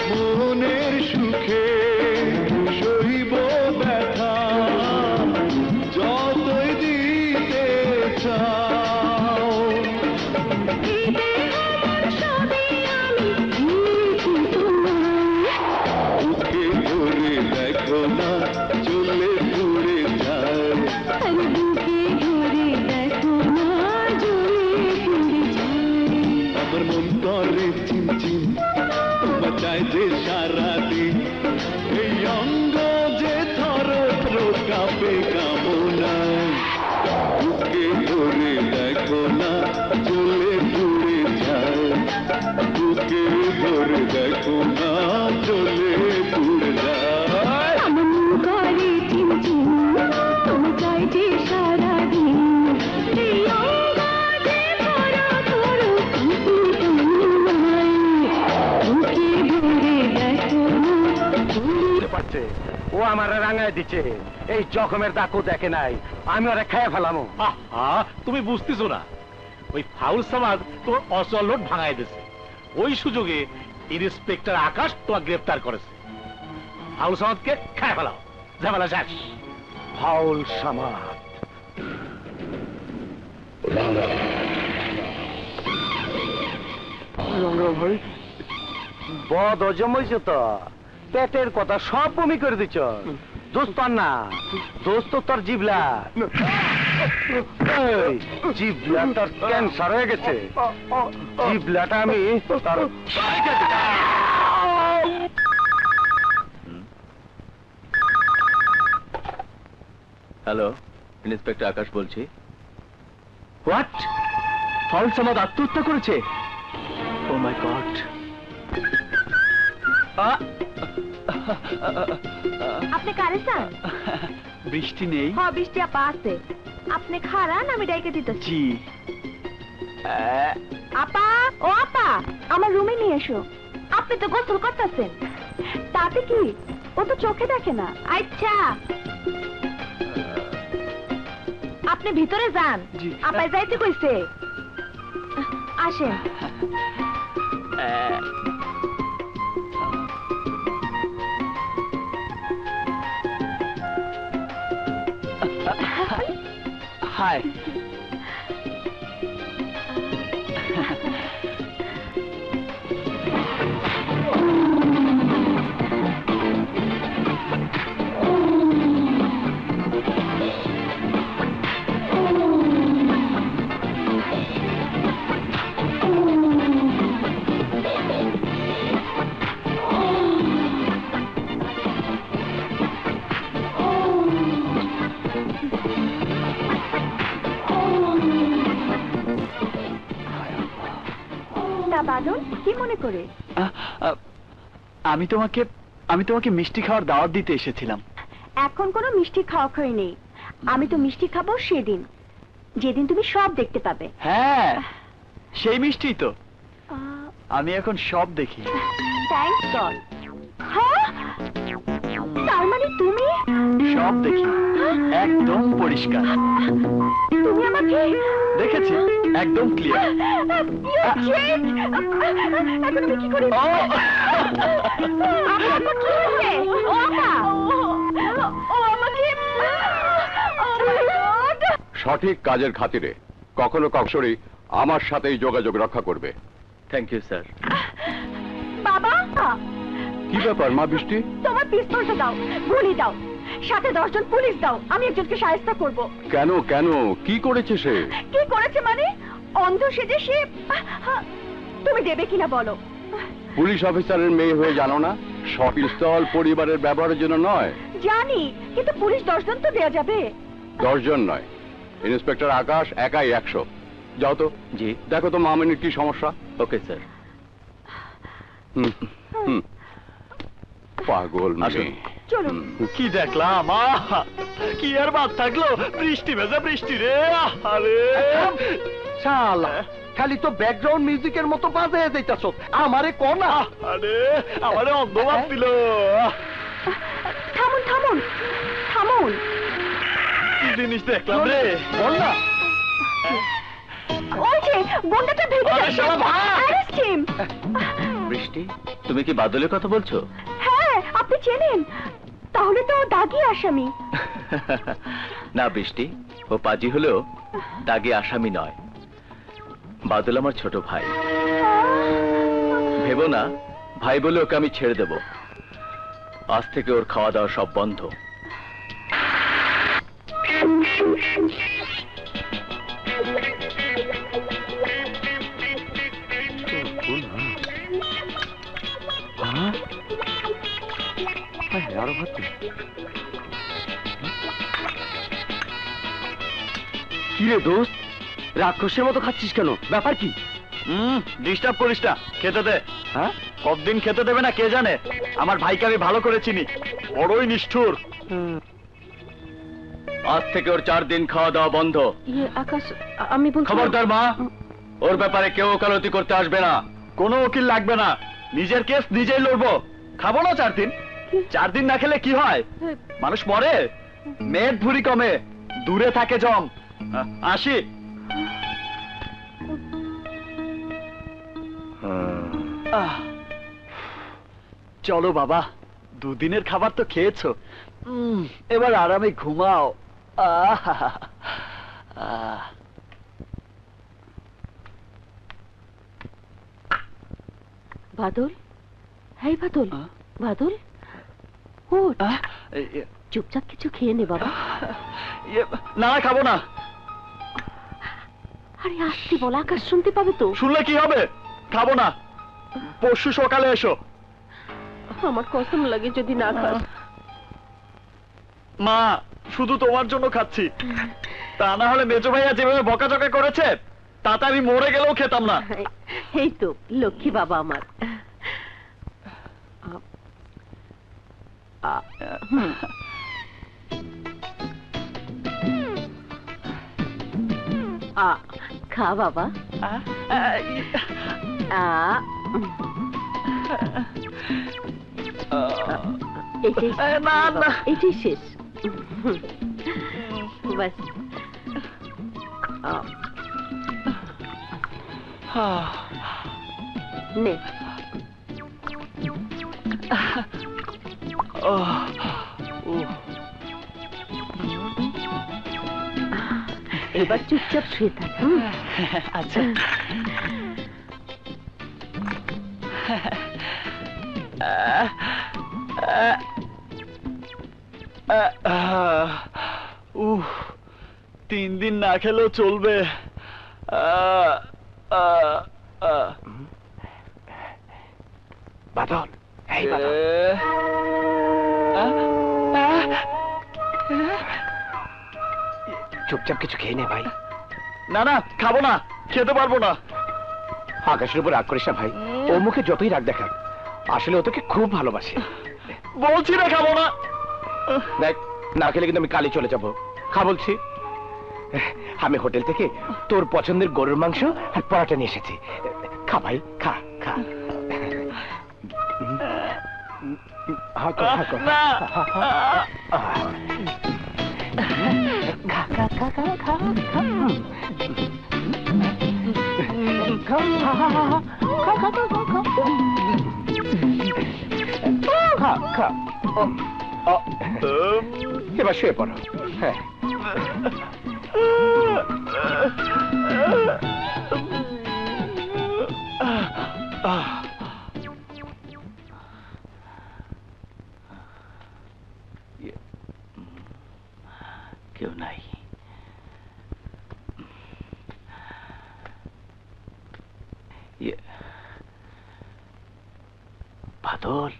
মনের সুখে সইব ব্যথা যতই দিতে চাও। বুকে ধরে দেখো না চলে পুড়ে যায়। আমার মন করে চিনচিন বাঁচায় যে সারাদিন এই অঙ্গ যে থর থর কাঁপে কামনায়। বুকে ধরে দেখো না চলে পুড়ে যায়। বুকে ধরে দেখো না চলে পুড়ে যায়। বুঝতে পারছে ও আমার রাঙায় দিচ্ছে, এই জখমের দাগও দেখে নাই, আমি ওরা খেয়ে ফেলামো। আহা, তুমি বুঝতেছো না, ওই ফাউল সামাদ তোমার অচল নোট ভাঙাই দিছে। ওই সুযোগে ইন্সপেক্টর আকাশ তোমার গ্রেফতার করেছে। ফাউল সামাদকে খায় ফেলাও, ঝামেলা শেষ। ফাউল সামাদ রঙ্গা ভাই বদ হজম হয়েছে তো, পেটের কথা সব বমি করে দিচ্ছ। দোস্ত আর না, দোস্ত তোর জিবলা, এই, জিবলা তোর ক্যান্সার হয়ে গেছে। জিবলাটা আমি তার হ্যালো, ইন্সপেক্টর আকাশ বলছি। হোয়াট? ফাউল সামাদ আত্মহত্যা করেছে? ও মাই গড! আপনি কারে চান? বৃষ্টি নেই। হ্যাঁ, বৃষ্টি আপা আছে। আপনি খারান, আমি ডাইকে দিতেছি। জি। আপা, ও আপা, আমার রুমে নিয়ে এসো। আপনি তো গোসল করতেছেন, তাতে কি? ও তো চোখে দেখে না। আচ্ছা, আপনি ভিতরে যান। আপায় যাইতে কইছে। আসেন। হাই। বাদল, কি মনে করে? আমি তোমাকে মিষ্টি খাওয়ার দাওয়াত দিতে এসেছিলাম। এখন কোনো মিষ্টি খাওয়া খাই নেই। আমি তো মিষ্টি খাবো সেদিন, যেদিন তুমি সব দেখতে পাবে। হ্যাঁ, সেই মিষ্টি তো। আমি এখন সব দেখি। Thanks god. হ্যাঁ, তার মানে তুমি সব দেখি, একদম পরিষ্কার। তুমি আমাকে দেখেছি, একদম ক্লিয়ার। এখন আমি কি করি? সঠিক কাজের খাতিরে কখনো কখনোই আমার সাথেই যোগাযোগ রক্ষা করবে। Thank you sir. বাবা, কি ব্যাপার মা বৃষ্টি? তোমার পিস্তলটা দাও, গুলি দাও, সাথে 10 জন পুলিশ দাও। আমি একজনকে সাহায্য করব। কেন কেন, কি করেছে সে? কি করেছে মানে? অন্ধ সেজে সে। তুমি দেবে কিনা বলো? পুলিশ অফিসারের মেয়ে হয়ে জানো না শপিং স্টল পরিবারের ব্যবহারের জন্য নয়। জানি, কিন্তু পুলিশ 10 জন তো দেয়া যাবে। 10 জন নয়, ইন্সপেক্টর আকাশ একাই 100। যাও তো, জি। দেখো তো মামনির কি সমস্যা। Okay sir. হুম, হুম। পাগল আসুন। মেয়ে। চলুন। কি দেখলাম, কি আর বাদ থাকলো, বৃষ্টি ভেজা বৃষ্টি রে। আরে শালা খালি তো ব্যাকগ্রাউন্ড মিউজিকের মতো বাজে যাইতাছ, আমারে কোনা। আরে আমারে অন্ধ ভাব দিল। থামুন থামুন থামুন। কি জিনিস দেখলাম রে, বল না। ওই যে বন্ডাটা ভেঙে আরে যাচ্ছে। শালা ভাগ! Arrest him! বৃষ্টি, তুমি কি বাদলের কথা বলছো? হ্যাঁ, আপনি চেনেন? তাহলে তো দাগি আসামি। না বৃষ্টি, ও পাজি হলেও দাগে আসামি নয়। বাদল আমার ছোট ভাই। ভেবো না ভাই বলে ওকে আমি ছেড়ে দেব। আজ থেকে ওর খাওয়া দাওয়া সব বন্ধ। কি রে দোস্ত, রাক্ষসের মতো খাচ্ছিস কেন? ব্যাপার কি? ডিস্টার্ব করিস না, খেতে দে। হ্যাঁ, কতদিন খেতে দেবে না কে জানে। আমার ভাইকে আমি ভালো করে চিনি, বড়ই নিষ্ঠুর। আজ থেকে ওর 4 দিন খাওয়া দাওয়া বন্ধ। আকাশ, আমি বলছি। খবরদার মা, ওর ব্যাপারে কেউ ওকালতি করতে আসবে না। কোনো উকিল লাগবে না, নিজের কেস নিজেই লড়বো। খাবো না 4 দিন। 4 দিন না খেলে কি হয়? মানুষ মরে, মেদ ভুঁড়ি কমে, দূরে থাকে জম। আসি। চলো বাবা, 2 দিনের খাবার তো খেয়েছো, এবার আরামে ঘুমাও। বাদল, হ্যাঁ বাদল, বাদল ওঠ, চুপচাপ কিছু খেয়ে নে বাবা। না খাবো না। আরে আসতে বল, আকাশ শুনতে পাবে তো। শুনলে কি হবে? খাবো না, পরশু সকালে এসো। আমার কসম লাগে যদি না খাস। মা, শুধু তোমার জন্য খাচ্ছি, তা না হলে মেজো ভাইয়া যেভাবে বকাঝকা করেছে তাতে আমি মরে গেলেও খেতাম না। এই তো লক্ষ্মী বাবা আমার। খা বাবা। না না, এটাই শেষ। বাস নে। এবার চুপচাপ শুয়ে থাক। আচ্ছা। উহ, 3 দিন না খেলেও চলবে। বাদল, এই বাদল, চুপচাপ কিছু খেয়ে নে ভাই। না না, খাবো না, খেতে পারবো না। আকাশের উপর রাগ করিস না ভাই, ওর মুখে যতই রাগ দেখাক, আসলে ও তোকে খুব ভালোবাসে। বলছি না খাবো না। দেখ, না খেলে কিন্তু আমি কালই চলে যাব। খা বলছি। আমি হোটেল থেকে তোর পছন্দের গরুর মাংস আর পরোটা নিয়ে এসেছি। খা ভাই, খা খা। না। খা খা খা খা খা খা। খা খা। এবার শুয়ে পড়ো। হ্যাঁ, কেউ নাই। বাদল,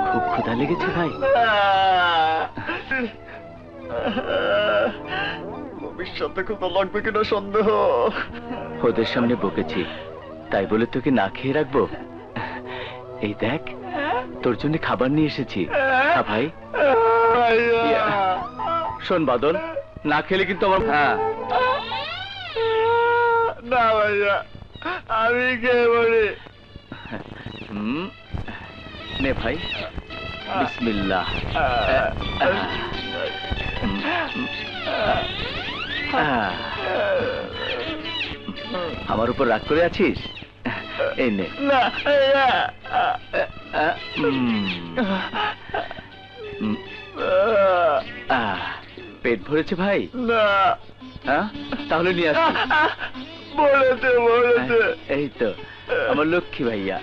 খুব ক্ষুধা লেগেছে ভাই? ভবিষ্যতে ক্ষুধা লাগবে কিনা সন্দেহ। ওদের সামনে বকেছি, তাই বলে তোকে না খেয়ে রাখবো? এই দেখ, তোর জন্য খাবার নিয়ে এসেছি। খা ভাই। শোন বাদল, না খেলে কিন্তু আমার না ভাইয়া, আমি খেয়ে বলি। নে ভাই, বিসমিল্লাহ। আমার উপর রাগ করে আছিস? এই নে। পেট ভরেছে ভাই? না। তাহলে নিয়ে আসি। বলেছে। এই তো আমার লক্ষ্মী ভাইয়া।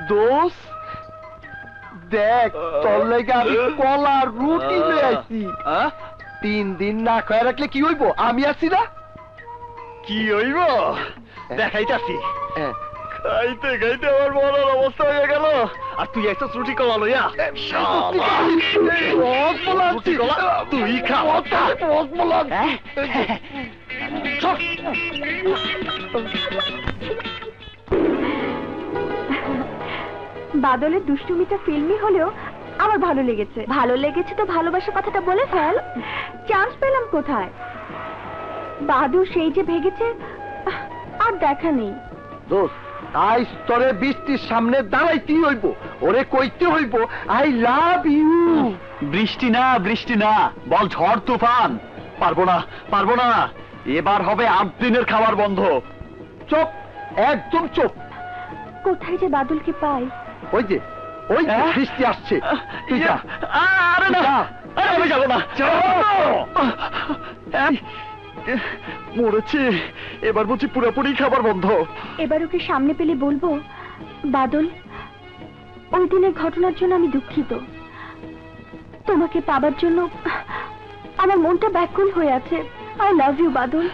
দোস্ত দেখ, তোর লাগে আমি কলা রুটি নিয়ে আসছি। 3 দিন না খায় রাখলে কি হইব? আমি আছি না? কি হইব দেখাইতাছি। খাইতে খাইতে আমার মরার অবস্থা হয়ে গেল, আর তুই একটা রুটি কলা লইয়া রুটি কলা তুই খা। বাদলের দুষ্টুমিটা ফিল্মি হলেও আমার ভালো লেগেছে। ভালো লেগেছে তো ভালোবাসার কথাটা বলে ফেল। চান্স পেলাম কোথায়? বাদল সেই যে ভেগেছে, আর দেখা নেই। দোস্ত, আই স্তরে বৃষ্টির সামনে দাঁড়াইতে হইব, ওরে কইতে হইব আই লাভ ইউ। বৃষ্টি না, বল ঝড় তুফান। পারবো না, এবার হবে 8 দিনের খাবার বন্ধ। চুপ, একদম চুপ। কোথায় যে বাদলকে পাই? ওই যে বৃষ্টি আসছে, তুই যা। আরে না, আমি যাবো না। মরেছে, এবার বলছি পুরোপুরি খাবার বন্ধ। এবার ওকে সামনে পেলে বলবো, বাদল, ওই দিনের ঘটনার জন্য আমি দুঃখিত। তোমাকে পাবার জন্য আমার মনটা ব্যাকুল হয়ে আছে। I love you Badal,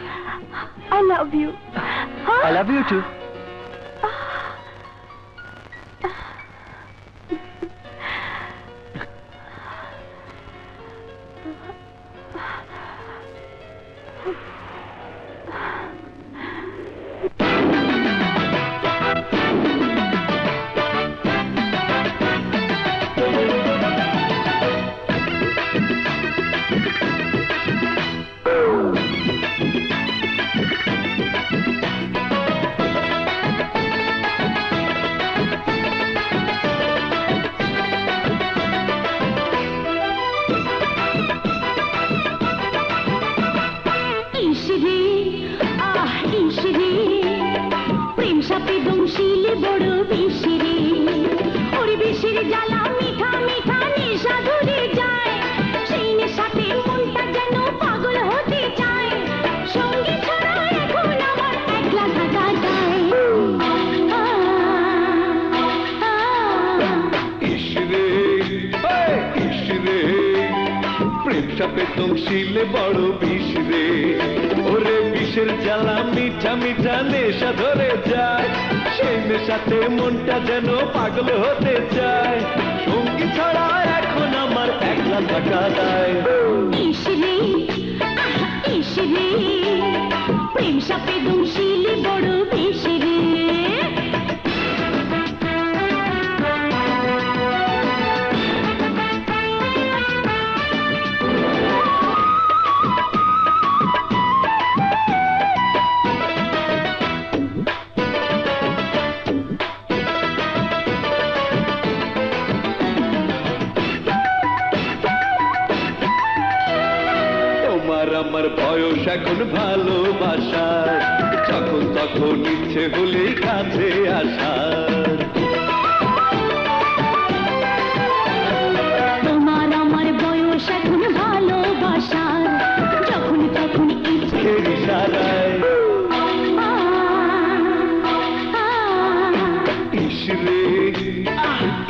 I love you. I love you too. শিলে বড় বিষ রে, ওরে বিষের জ্বালা মিঠা মিঠা নেশা ধরে যায়, সেই নেশাতে মনটা যেন পাগল হতে চায়, সঙ্গী ছাড়া এখন আমার একলা থাকা দায়। প্রেম সাপে দম শিলে বড় বিষ রে। আমার বয়স এখন ভালোবাসার, যখন তখন ইচ্ছে হলে কাছে আসার। তোমার আমার বয়স এখন ভালোবাসার, যখন তখন ইচ্ছে ইশারায়।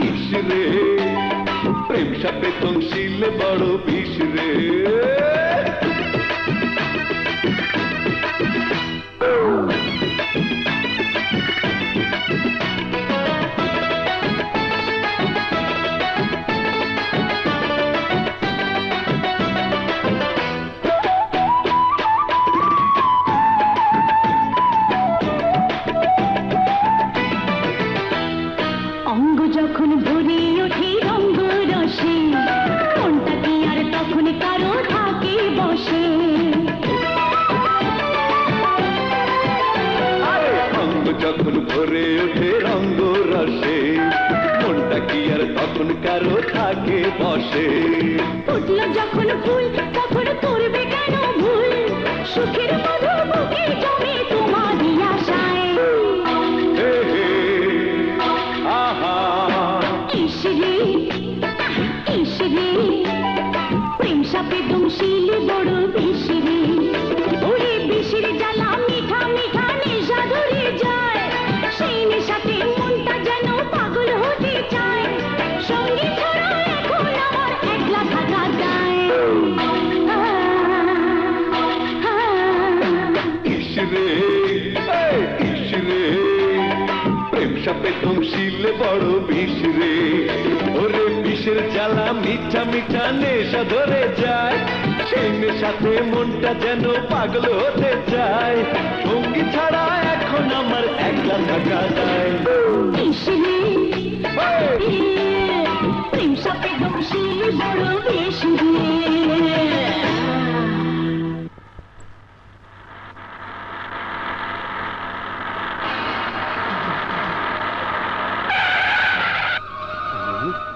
ইশরে প্রেম সাপে বেতনশীল বড় বিষ রে। অঙ্গ যখন ভরে ওঠে রঙ্গ রসে, মনটা কি আর তখন কারো থাকে বসে। অঙ্গ যখন ভরে ওঠে রঙ্গ রসে, মনটা কি আর তখন কারো থাকে বসে। ফুটলো যখন ফুল তখন করবে কেন ভুল, সুখের মধু বুকে জমে তোমারই আশায়। হে হে, আহা, ইসরে ইসরে, প্রেম সাপে দমশিল বড় বিশরে। ওরে বিশির জ্বালা মিঠা মিঠা নেশা ধরে যায়, সেই নেশাতে মনটা যেন পাগল হতে চায়। সঙ্গে ছাড়া এখন আমার একলা থাকা যায়। ইসরে ইসরে, প্রেম সাপে দমশিল বড় বিষ রে। ওরে বিষের জ্বালা মিঠা মিঠা নেশা ধরে যায়, সেই নেশাতে মনটা যেন পাগল হতে চায়। সঙ্গী ছাড়া এখন আমার একলা থাকা যায়। ইসরে প্রেম সাপে দমশিল বড় বিশরে।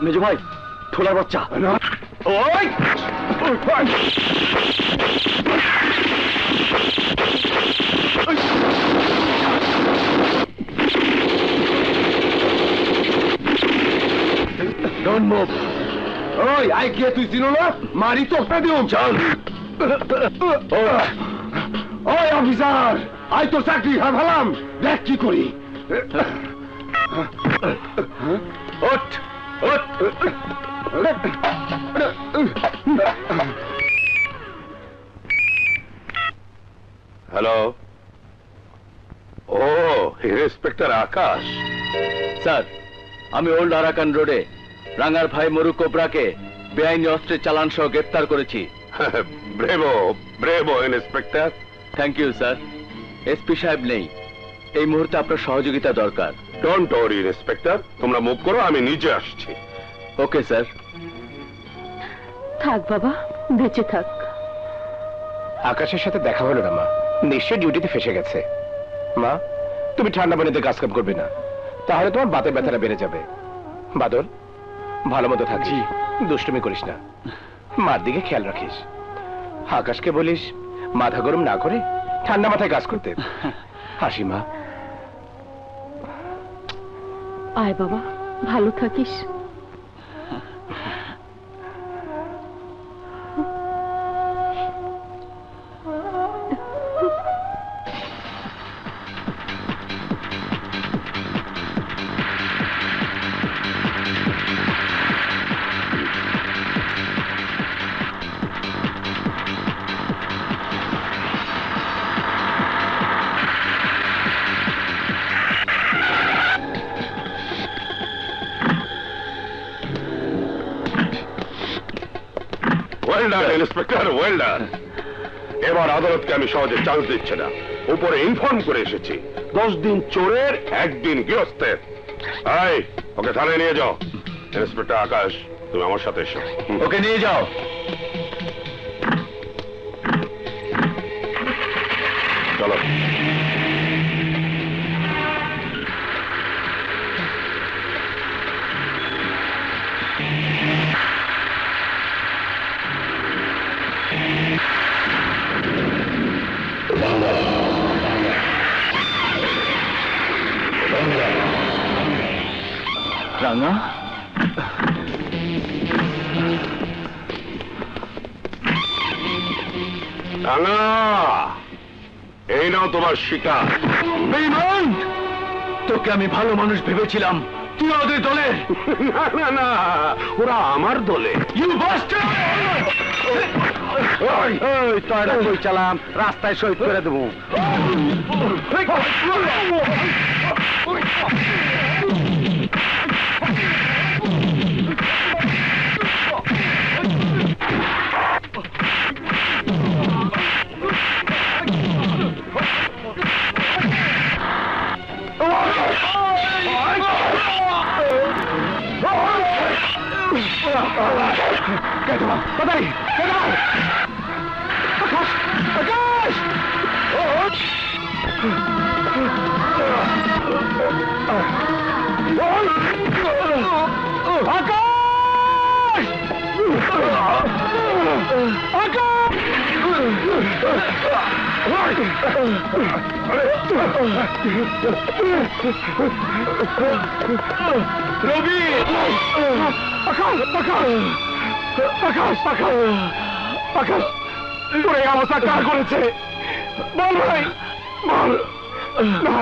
মেজো ভাই, ঠোলার বাচ্চা। ওই ডোন্ট মুভ। ওই আই কে তুই চিনো না? মারি তো দিও। চল। ওই অফিসার, আই তো চাকরি হারালাম, দেখ কি করি। ওঠ ওঠ। হ্যালো, ও ইন্সপেক্টর আকাশ। স্যার, আমি ওল্ড আরাকান রোডে রাঙ্গার ভাই মরু কোবরাকে বেআইনি অস্ত্রের চালান সহ গ্রেপ্তার করেছি। Bravo bravo inspector. Thank you sir. SP সাহেব নেই, এই মুহূর্তে আপনার সহযোগিতা দরকার। ডোন্ট ওয়ারি ইন্সপেক্টর, তোমরা মুভ করো, আমি নিজে আসছি। Okay sir. থাক বাবা, বেঁচে থাক। আকাশের সাথে দেখা হলো না মা, নিশ্চয় ডিউটিতে ফেসে গেছে। মা, তুমি ঠান্ডা পানিতে কাজ কাম করবে না, তাহলে তোমার বাতের ব্যথাটা বেড়ে যাবে। বাদল, ভালো মতো থাকছি, দুষ্টুমি করিস না, মার দিকে খেয়াল রাখিস। আকাশকে বলিস মাথা গরম না করে ঠান্ডা মাথায় কাজ করতে। হাসি মা। আয় বাবা, ভালো থাকিস। Well done inspector, well done. এবার আদালতকে আমি সহজে চান্স দিচ্ছি না, উপরে ইনফর্ম করে এসেছি 10 দিন চোরের 1 দিন গৃহস্থের। এই, ওকে থানায় নিয়ে যাও। ইন্সপেক্টর আকাশ, তুমি আমার সাথে এসো। ওকে নিয়ে যাও। চলো। রাঙা, রাঙা, এই নাও তোমার শিকার। বেঈমান! তোকে আমি ভালো মানুষ ভেবেছিলাম, তুই ওদের দলে? না না না, ওরা আমার দলে। You bastard! তয়রা কই চালাম, রাস্তায় শহীদ করে দেবো। রবি! আকাশ তোর এই অবস্থা কার করেছে? বল ভাই, বল। না